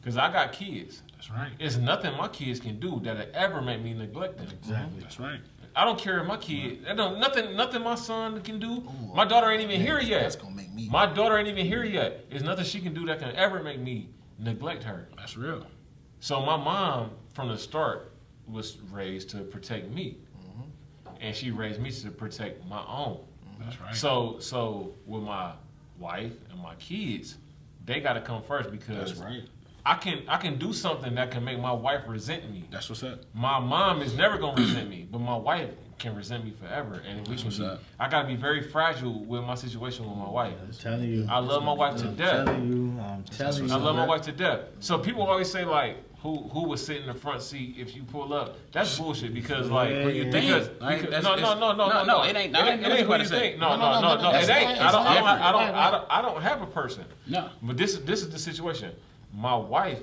because I got kids. That's right. It's nothing my kids can do that'll ever make me neglect them. Exactly. That's right. I don't care if my kid. Nothing my son can do. My daughter ain't even here yet. That's gonna make me. My daughter ain't even here yet. There's nothing she can do that can ever make me neglect her. That's real. So my mom, from the start, was raised to protect me, and she raised me to protect my own. That's right. So with my wife and my kids, they got to come first because That's right. I can do something that can make my wife resent me. That's what's up. My mom is never gonna resent me, but my wife can resent me forever. And we what's up. I gotta be very fragile with my situation with my wife. I'm telling you. I love my wife to death. I'm telling you. I love my wife to death. So people always say like, who would sit in the front seat if you pull up? That's bullshit because like Yeah, you because, think. Like, because that's- no, it ain't. It ain't who you think. No, it ain't. I don't have a person. No. But this is the situation. My wife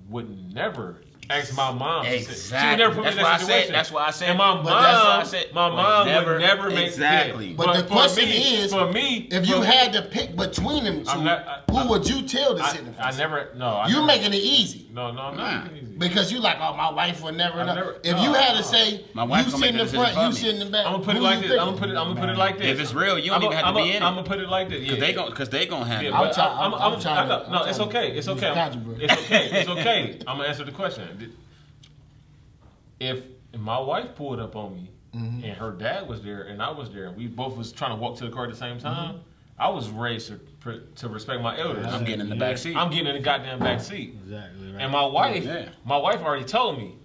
would never ask my mom. Exactly. She would never put me in that situation. That's why I said. And my But that's why I mom, said, my mom would never make exactly. it. But the for question me, is, for me, if you had to pick between them two, who would you tell to sit in the front? You making it easy. No, I'm not making it easy. Because you like, oh, my wife would never know. never- If no, you had to no. say, My wife you gonna sit in make the the front, decision you for sit in the back. I'm gonna put it who like you this. picking? I'm gonna put it like this. If it's real, you don't even have to be in it. I'm gonna put it like this. Because they gonna have Yeah, it. but I'm trying to- no, I'm it's trying to okay. It's use okay. the controversy. It's okay. It's okay. I'm gonna answer the question. If my wife pulled up on me and her dad was there and I was there and we both was trying to walk to the car at the same time, I was raised to respect my elders. I'm getting in the back seat. I'm getting in the goddamn back seat. Exactly right. And my wife Yeah. already told me,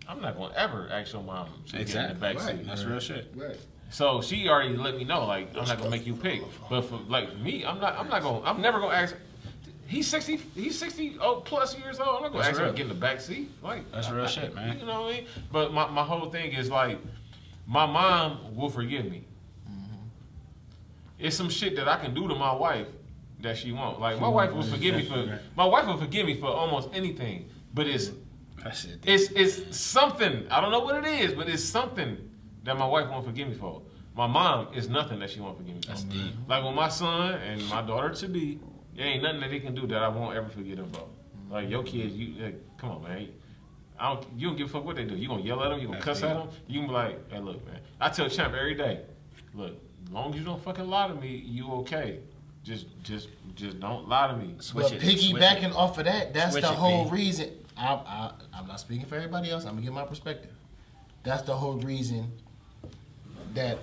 I'm not gonna ever ask your mom to get in the back Right. seat. That's real shit. Right. So she already let me know, like, I'm not gonna make you pick. But for like me, I'm never gonna ask. He's 60 plus years old. I'm not gonna That's ask him real. to get in the back seat. Like That's real shit, man. You know what I mean? But my whole thing is like, my mom will forgive me. It's some shit that I can do to my wife that she won't. Like my wife will forgive me for. My wife will forgive me for almost anything. But That's it. it's something. I don't know what it is, but it's something that my wife won't forgive me for. My mom is nothing that she won't forgive me for. That's deep. Like with my son and my daughter to be, there ain't nothing that they can do that I won't ever forget them for. Like your kids, come on, man. You don't give a fuck what they do. You gonna yell at them? You gonna cuss at them? You gonna be like, hey, look, man. I tell Champ every day, look, as long as you don't fucking lie to me, you okay. Just don't lie to me. But piggybacking off of that, that's Switch the it, whole P. reason. I'm not speaking for everybody else. I'm gonna give my perspective. That's the whole reason that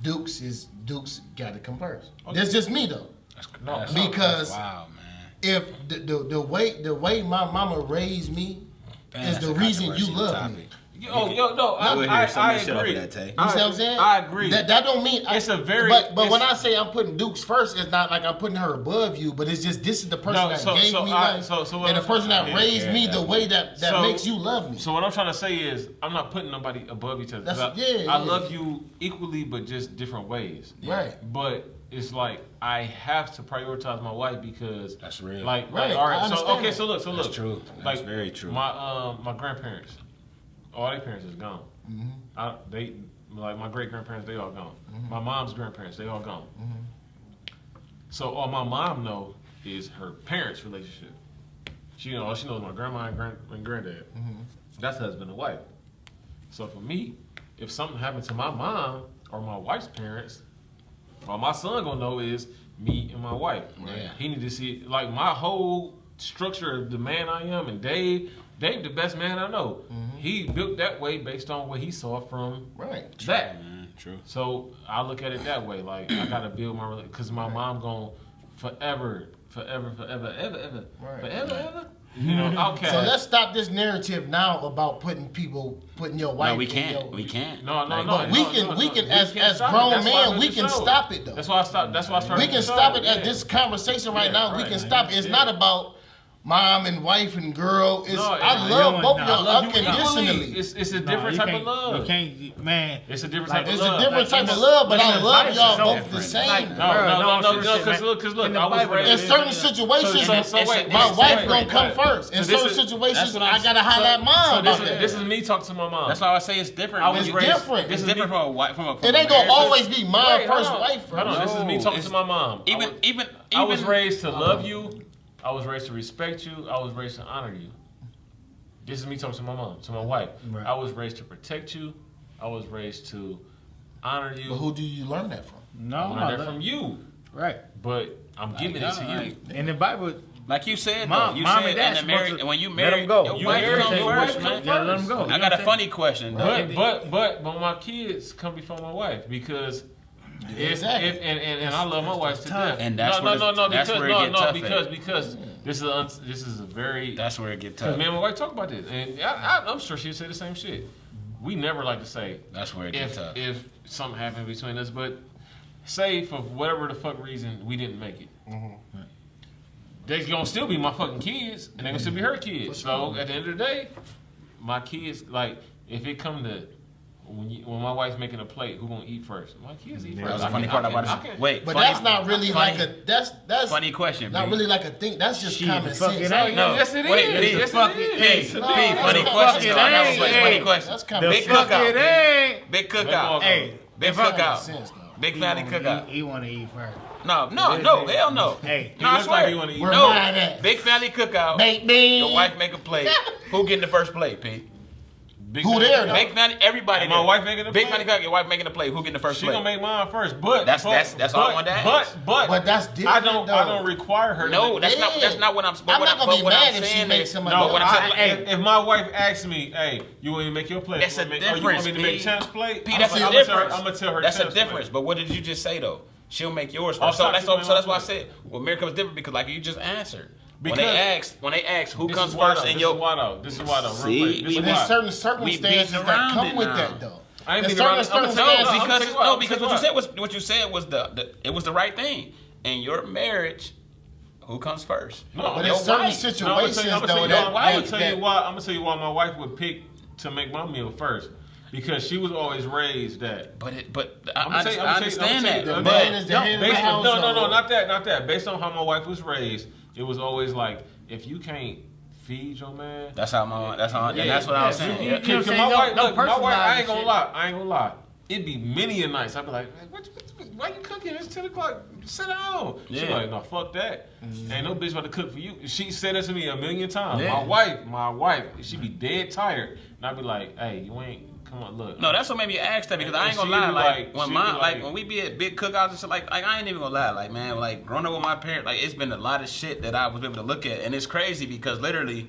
Dukes got to come first. Okay. That's just me though. Because wow, man. if the way my mama raised me is the reason you love me. I agree. That, Tay. You see what I'm saying? I agree. That don't mean It's a very. But when it's- I say I'm putting Dukes first, it's not like I'm putting her above you, but it's just this is the person No, that so- gave so me I- life, so what and the I'm- person that Yeah, raised yeah, me yeah. the way that So- makes you love me. So what I'm trying to say is, I'm not putting nobody above each other. 'Cause That's- I love you equally, but just different ways. Right. But it's like I have to prioritize my wife because That's real. Like, Right, all I right. So understand okay. that. So look. That's true. That's Like very true. My grandparents, all their parents is gone. Mm-hmm. They like my great grandparents. They all gone. My mom's grandparents. They all gone. So all my mom know is her parents' relationship. All she knows my grandma and granddad. That's husband and wife. So for me, if something happened to my mom or my wife's parents, all my son gonna know is me and my wife. Yeah. He need to see like my whole structure of the man I am, and Dave the best man I know. He built that way based on what he saw from Right. that. True. So I look at it that way. Like I gotta build my because my mom gonna forever, ever. You know, outcast. So let's stop this narrative now about putting your wife. No, we in can't. your- We can't. No. But we can as stop it. grown That's why I men, made we the can show. stop it though. That's why I stopped. That's why I started. We can the stop show. it at Yeah. this conversation right Yeah, now. We right. can stop it. It's Yeah. not about mom and wife and girl. No, I love both of y'all love you unconditionally. It's a different type of love. You can't, man. It's a different type of It's love. a different type of love, but I love y'all both the Like, same. No, because look, I was raised. In certain situations, my wife gonna come first. In certain situations, I gotta holler at mom about that. This is me talking to my mom. That's why I say it's different. It's different. It's different from a wife. It ain't gonna always be my first wife. Hold on, this is me talking to my mom. I was raised to love you. I was raised to respect you. I was raised to honor you. This is me talking to my mom, to my wife. Right. I was raised to protect you. I was raised to honor you. But who do you learn that from? I learned that from you. Right. But I'm giving it to you. In the Bible, like you said, mom you and said dad in the marriage, and when you let marry, them go. your You wife married, comes your first, wife man. comes yeah, let them go. I got a funny question. But my kids come before my wife because Exactly. and I love my wife to death. And that's where it gets tough. Because this is a very That's where it gets because tough. me and my wife talk about this, and I'm sure she'd say the same shit. We never like to say That's where it gets tough. if something happened between us, but say for whatever the fuck reason we didn't make it. They gonna still be my fucking kids, and they gonna still be her kids. So at the end of the day, my kids, like, if it come to when my wife's making a plate, who gonna eat first? My kids eat first. That's a funny part about it. Wait, But that's not really like a that's funny question. not B. really like a thing. That's just common fuck sense. it ain't. No. Yes, it Wait, is. B. Yes, Fuck it it. is. P, No, funny that's question. fucking though. I got ain't. funny question. That's common Big sense. cookout. It ain't. Big cookout. Hey, Big That's common cookout. sense, though. Big family cookout. He want to eat first. No, hell no. Hey, No, I looks like swear. he wanna eat. Where No, mine at? big family cookout. Baked beans. Your wife make a plate. Who getting the first plate, P? Who there, though? Big family, everybody. And my there. wife making the Big plate? family cookout. Your wife making the plate. Who getting the first She plate? gonna make mine first, but That's all I wanted to ask. But that's different, I don't require her. No, to that's not what I'm. I'm not gonna be mad if she saying makes is- some. No, what I'm saying- if my wife asks me, "Hey, you want me to make your plate? That's a or you want difference, me to make P. Champ's plate?" P, that's I'm a gonna difference. I'm gonna tell her. That's a Champ's difference. plate. But what did you just say though? She'll make yours I'll first. So that's stop why I you, said. Well, America was different because like you just answered. When Because- they ask who This comes is why first though, in this your is why though. This is why though. See, Real quick. This we- is But there's why. certain circumstances beating that around come it with now. that, though. I ain't There's beating around certain it. No, circumstances. because what you said was it was the right thing. In your marriage, who comes first? No, But your there's certain wife. situations, I'm though, gonna that tell you why. I'm gonna tell you why my wife would pick to make my meal first, because she was always raised that. But I'm I gonna tell you- understand that. The I'm man saying- is the head of the Based on, no, household. not that. Based on how my wife was raised, it was always like, if you can't feed your man, That's how and that's what I was saying. you Yeah. know what I'm Cause saying? my wife, No look, my wife, I ain't personalized gonna lie. It'd be many a nights. I'd be like, "Man, why you cooking? It's 10 o'clock. Sit down." She Yeah. like, "No, fuck that. Ain't no bitch about to cook for you." She said that to me a million times. Yeah. My wife, she be dead tired, and I'd be like, "Hey, you ain't. Come on, look." No, that's what made me ask that because I ain't And gonna lie. she'd be Like like- when she'd be like- when we be at big cookouts and shit, like I ain't even gonna lie. Like man, like growing up with my parents, like it's been a lot of shit that I was able to look at, and it's crazy because literally.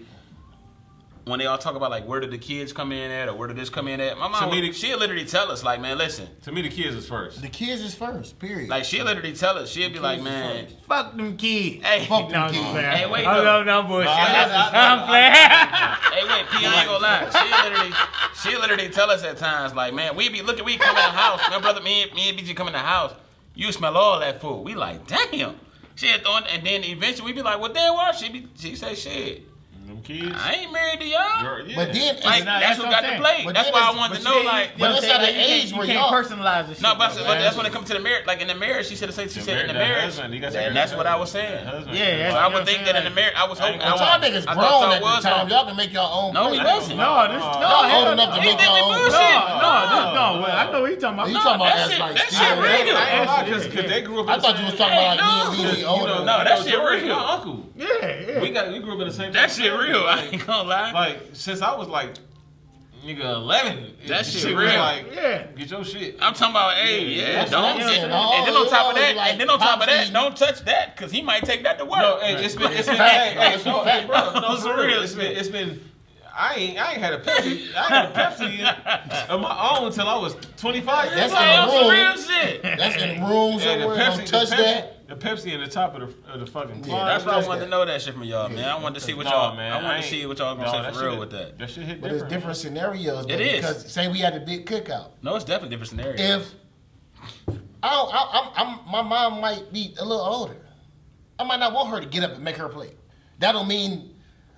When they all talk about like where did the kids come in at or where did this come in at, my mom she'll literally tell us like, man, listen. To me, the kids is first. The kids is first, period. Like she'll literally tell us, she'll be like, man, fuck them kids. hey, Fuck them No, I'm kids. just playing. Hey, wait, No bullshit. I- I'm playing. hey, wait, P, I ain't gonna lie. She'll literally tell us at times like, man, we come in the house, my brother, me and BG come in the house, you smell all that food. We like, damn. She had thrown, and then eventually we be like, well, damn, what? She say, shit. Them kids. I ain't married to y'all. Yeah. But then, Like, No, that's what got to play. But That's then why I it's- wanted to but know, you like. But it's at an age you where can't y'all. personalize this shit. No, but though, that's man. when it comes to the marriage. Like in the marriage, she said in the That marriage, husband, you gotta say and that's that what I was husband. saying. That husband. Yeah, yeah. So I You know would think what I'm that in the marriage, I was hoping. I ain't Y'all niggas I grown thought at y'all was the time. home. Y'all can make your own. No, he plate. wasn't. No, this Y'all old enough to He make think your we own. bullshit. plate. No, I know what you talking about. You talking about that as shit- like that still shit real. real. I ain't gonna lie, Yeah. cause they grew up. I in thought the you was same- talking about no. like me and Lily older. No, that shit Jory, real. your uncle. Yeah. We grew up in the same. That shit real. I ain't gonna lie. Like since I was like, nigga, 11. That shit was real. Like, Yeah. get your shit. I'm talking about, hey, yeah, That's what don't. I'm saying. And then on top of that, Like, and then on top of that, Popsy- don't touch that, cause he might take that to work. No, hey, it's been, Fact. hey, It's no, fact. hey, bro, no, It's for real. real. It's been. I ain't had a Pepsi. I had a Pepsi of my own until I was 25 years That's old. in the room. real shit. That's in the room Yeah, the somewhere. Pepsi, Don't touch that. the Pepsi in the top of the fucking Yeah, closet. That's why I touch wanted that. to know that shit from y'all, man. I wanted to see what No, y'all, man, I wanted ain't- to see what y'all gonna no, say that for real shit- with that. That shit hit But different. it's different scenarios. Though, It is. Because say we had a big cookout. No, it's definitely different scenario. If my mom might be a little older, I might not want her to get up and make her plate. That don't mean,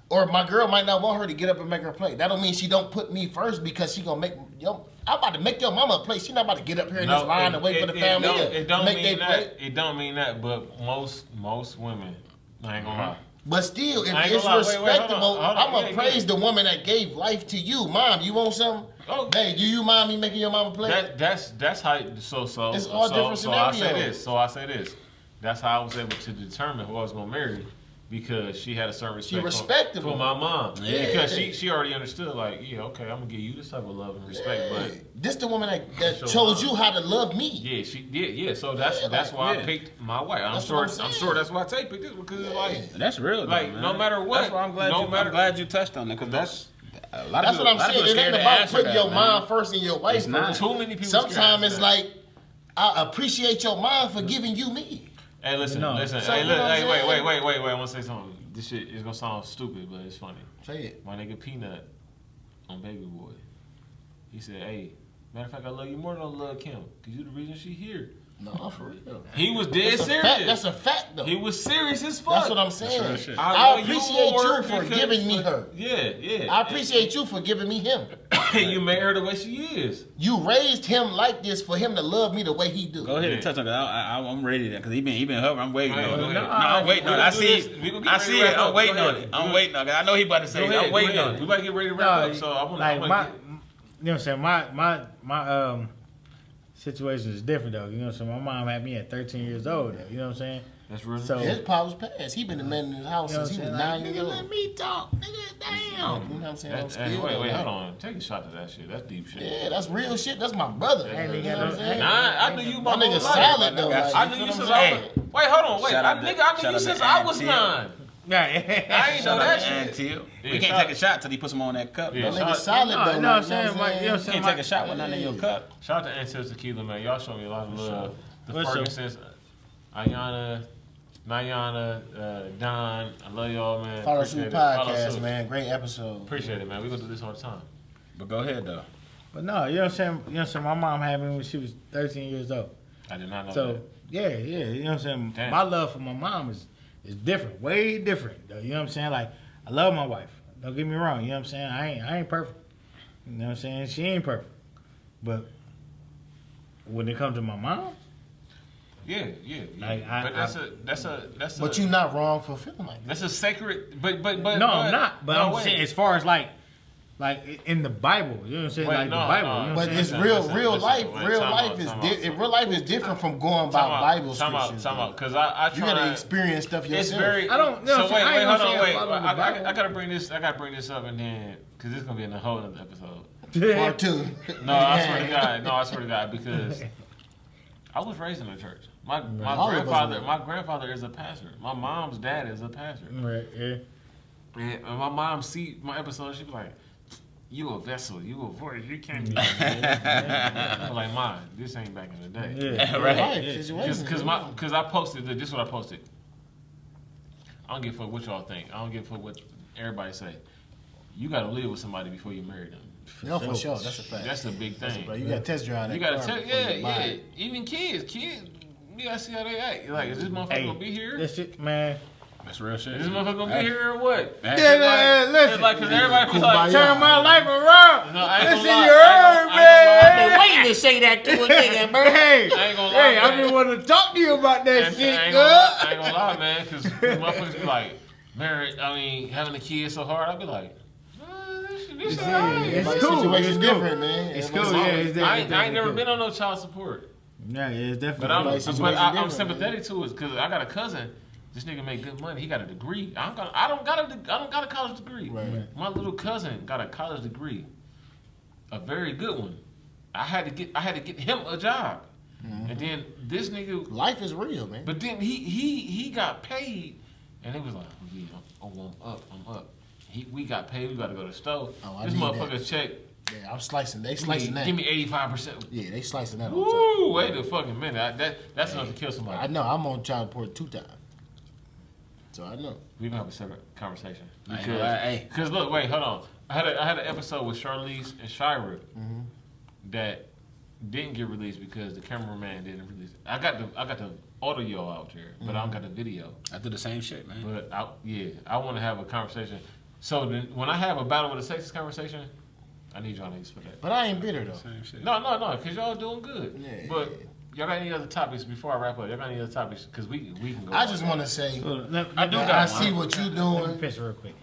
or my girl might not want her to get up and make her plate. That don't mean she don't put me first because she gonna make I'm about to make your mama a plate. She not about to get up here in this line and wait for the family to make their plate. It don't mean that, but most women, I ain't gonna lie. But still, if it's respectable, I'm gonna praise the woman that gave life to you. Mom, you want something? Oh. Hey, do you mind me making your mama plate? That's how. It's all different scenarios. I say this. That's how I was able to determine who I was gonna marry. Because she had a certain respect for my mom. Yeah. Because she already understood, like, yeah, okay, I'm gonna give you this type of love and respect. But this the woman that chose you how to love me. Yeah, she did. Yeah, so that's why I picked my wife. I'm sure that's why I picked this because like that's real. Like though, no matter what, that's why I'm glad you touched on it because that's. That's what I'm saying. It ain't about putting your mom first and your wife first. Too many people. Sometimes it's like I appreciate your mom for giving you me. Hey, listen. Hey, look. Hey, wait. I want to say something. This shit is gonna sound stupid, but it's funny. Say it. My nigga Peanut on Baby Boy. He said, "Hey, matter of fact, I love you more than I love Kim, cause you the reason she here." No, for real. He was dead serious. That's a fact, though. He was serious as fuck. That's what I'm saying. I appreciate you for giving me her. Yeah. I appreciate you for giving me him. You made her the way she is. You raised him like this for him to love me the way he do. Go ahead and touch on that. I'm ready because he been hovering. I'm waiting on it. No, I'm waiting on it. I see it. I'm waiting on it. I'm waiting on it. I know he about to say it. I'm waiting on it. We about to get ready to wrap up. So I want to. You know what I'm saying? My situation is different though. You know what I'm saying? My mom had me at 13 years old though. You know what I'm saying? That's real. So his pa was passed. He been the man in his house since he was 9 years old. Let me talk, nigga. Damn. You know what I'm saying? Wait, hold on. Take a shot to that shit. That's deep shit. Yeah, that's real shit. That's my brother. I knew you my nigga solid though. I knew you since I was. Wait, hold on. Wait, I knew you since I was 9. I ain't know that shit. We can't take a shot till he puts them on that cup. That nigga solid though. You know what I'm saying? You can't take a shot with nothing in your cup. Shout out to Aint Tequila, man. Y'all show me a lot of love. The Fergusons, Ayana, Nayana, Don. I love y'all, man. Follow Suit Podcast, man. Great episode. Appreciate it, man. We're gonna do this all the time. But go ahead though. But no, you know what I'm saying? My mom had me when she was 13 years old. I did not know that. So yeah, you know what I'm saying? Damn. My love for my mom is different, way different though. You know what I'm saying? Like I love my wife. Don't get me wrong. You know what I'm saying? I ain't perfect. You know what I'm saying? She ain't perfect. But when it comes to my mom, yeah. Like, but that's a. But you're not wrong for feeling like that. That's a sacred. But no, I'm not. But I'm saying as far as like in the Bible, you know what I'm saying? Like the Bible. You know but it's real life. Real life is different from going by Bible scriptures. Because I try you gotta experience stuff yourself. It's very. I don't. know. So wait, hold on, wait. I gotta bring this up and then because this is gonna be in a whole other episode. Part 2. No, I swear to God, because I was raised in a church. My grandfather is a pastor. My mom's dad is a pastor. Right. Yeah. And my mom see my episode, she be like, "You a vessel, you a voice, you can't be." I'm like, "Mom, this ain't back in the day." Yeah. Right. Because I posted this is what I posted. I don't give a fuck what y'all think. I don't give a fuck what everybody say. You got to live with somebody before you marry them. No, for sure. That's a fact. That's a big thing. You got to test drive that. You got to test. Yeah. Even kids, you got to see how they act. Like, is this motherfucker gonna be here? This shit, man. That's real shit. Is this motherfucker gonna be here or what? Listen. Like, cause everybody be like, turn my life around. No, I ain't listen, gonna you heard, man. I've been waiting to say that to a nigga, bro. Hey, I ain't gonna lie, man. I've been wanting to talk to you about that shit, I ain't gonna lie, man, because motherfuckers be like, having a kid so hard. I'll be like, this alright. It's cool. It's different, man. It's cool. Yeah, I ain't never been on no child support. Yeah, it's definitely. But I'm sympathetic to it because I got a cousin. This nigga make good money. He got a degree. I don't got a college degree. Right. My little cousin got a college degree, a very good one. I had to get him a job, and then this nigga. Life is real, man. But then he got paid, and it was like, I'm up. We got paid. We got to go to the store. This motherfucker's check. Yeah, I'm slicing. They slicing that. Give me 85%. Yeah, they slicing that. Woo! Wait a fucking minute. That's enough to kill somebody. I know. I'm on child support 2 times. So I know. We can have a separate conversation. Because look, wait, hold on. I had an episode with Charlize and Shira that didn't get released because the cameraman didn't release it. I got the all of y'all out there, but I don't got the video. I do the same shit, man. But I want to have a conversation. So then, when I have a battle with a sexist conversation, I need y'all niggas for that. But I ain't bitter though. Same shit. No, because y'all doing good. Yeah, but y'all got any other topics before I wrap up? Y'all got any other topics? Because we can go. I just want to say, I see what you Let me doing. finish real quick.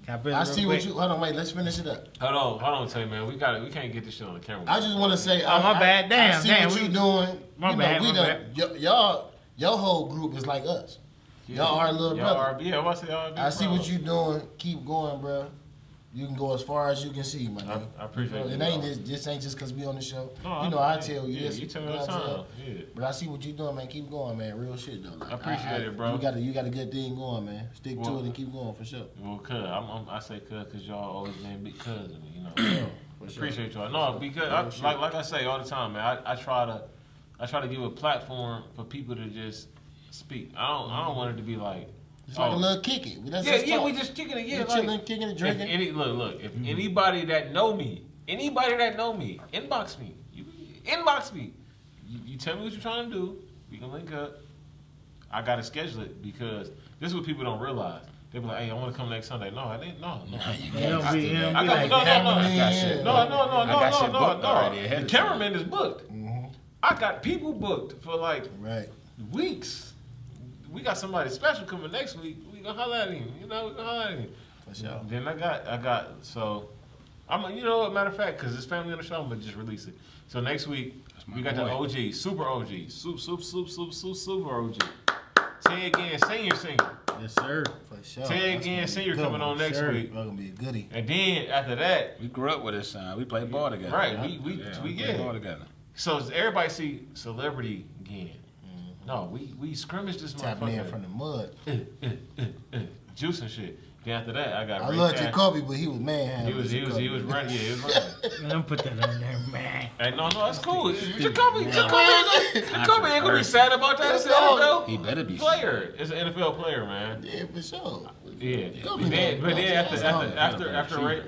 Can I finish I real see quick? what you. Hold on, wait. Let's finish it up. Hold on, tell you, man. We can't get this shit on the camera. I just want to say, Oh, my bad. I see Damn, what we- you doing. My you bad, know, my bad. Y'all, your whole group is like us. Y'all are little brother. Yeah, what's it? Y'all I see what you doing. Keep going, bro. You can go as far as you can see, my nigga. I appreciate it. it. It ain't this ain't just because we on the show. No, you know, I tell you yeah, this. you tell me know all the what I'm time. saying? Yeah. But I see what you doing, man. Keep going, man. Real shit though. Like, I appreciate it, bro. You got a good thing going, man. Stick to Well, it and keep going for sure. Well, I say because y'all always been big cousins, you know. Appreciate y'all. No, because like I say all the time, man. I try to give a platform for people to just speak. I don't want it to be like. It's like a little kick it. We just kicking it. Yeah, we like, chilling, kicking it, drinking. If anybody that know me, inbox me. Inbox me. You tell me what you're trying to do. We can link up. I gotta schedule it because this is what people don't realize. They be like, "Hey, I want to come next Sunday." No, I didn't. No. The cameraman is booked. I got people booked for like weeks. We got somebody special coming next week. We gonna holler at him. We gonna holler at him. For sure. Then I got. So I'm. You know what? Matter of fact, because it's family on the show, I'm gonna just release it. So next week we got the OG, super OG, super OG. Tay again, singer. Yes, sir. For sure. Tay again, senior coming on next week. That's gonna be a goodie. And then after that, We grew up with this son. We played ball together. right? Yeah. We played ball together. So everybody see celebrity again. No, we scrimmaged this Tapping in motherfucker. from the mud. Juice and shit. Then after that, I got. I Ray love Cash. Jacoby, but he was man. He was running. Yeah, he was running. Man, don't put that on there, man. Hey, no, that's cool. Jacoby ain't gonna be sad about that. It's an NFL He better be player. It's an NFL player, man. Yeah, for sure. Yeah. Jacoby But then was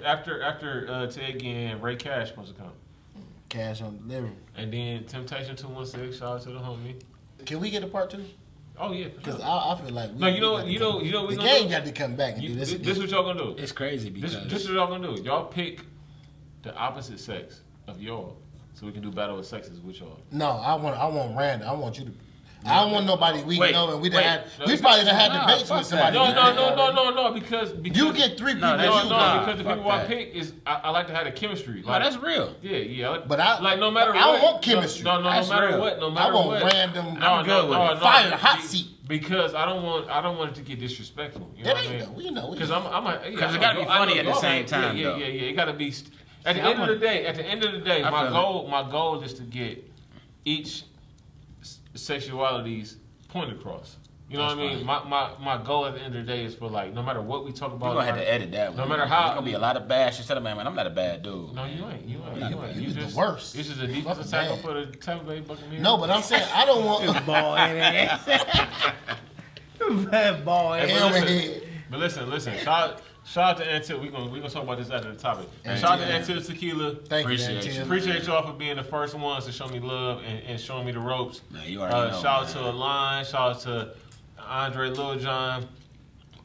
after Ted again, Ray Cash supposed to come. Cash on delivery. And then Temptation 216. Shout out to the homie. Can we get a part 2? Oh yeah, for Because sure. I feel like No, you know what we the gonna game do? got to come back and do this. This what y'all gonna do. It's crazy This because is what y'all gonna do. Y'all pick the opposite sex of y'all, so we can do battle of sexes with y'all. No, I want random. I want you to. I don't want nobody we Wait, know and we wait. probably done had debates fuck with somebody. that. No, because You get 3 people. because the fuck people I that. pick is I like to have the chemistry. no, that's real. Yeah. But I like no matter I don't what. want chemistry. No That's matter real. what. No I matter want what. random. No. Fire hot seat. Because I don't want it to get disrespectful. You know It what I ain't mean? though. We know. Because Because it gotta be funny at the same time, Yeah. though. It gotta be. At the end of the day, I feel my goal is to get each sexuality's point across. You know what I mean? My goal at the end of the day is for like no matter what we talk about. You're gonna have to edit that one. No matter how- There's gonna be a lot of bad shit. Tell him, man, I'm not a bad dude. No, you ain't. You You just the worst. This is a defensive tackle for the Tampa Bay Buccaneers. No, but I'm saying I don't want Ball in it. Bad ball in Hey, it. hammerhead. But listen. Shout out to Antil. We gonna talk about this after the topic. And shout out to Antil Tequila. Thank Appreciate you. you. Appreciate y'all for being the first ones to show me love and showing me the ropes. Man, you already know. Shout out to Align. Shout out to Andre Lil John.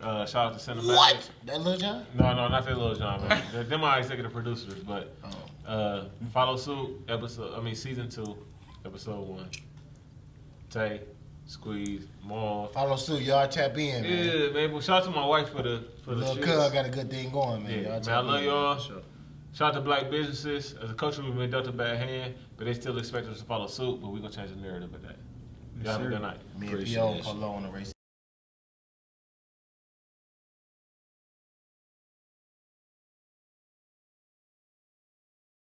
Shout out to Cinematic. What? That Lil John? No, not that Lil John, man. They're my executive producers, but Follow Suit season 2, episode 1. Tay, Squeeze, Maul. Follow suit. Y'all tap in, man. Yeah, man. Well, shout out to my wife for the Lil' shits. Cub got a good thing going, man. Yeah, Y'all man, I tap love in, y'all. for sure. Shout out to black businesses. As a culture, we've been dealt a bad hand, but they still expect us to follow suit, but we're going to change the narrative of that. Y'all have a good night. Me and Appreciate P.O. it. Polo on the race.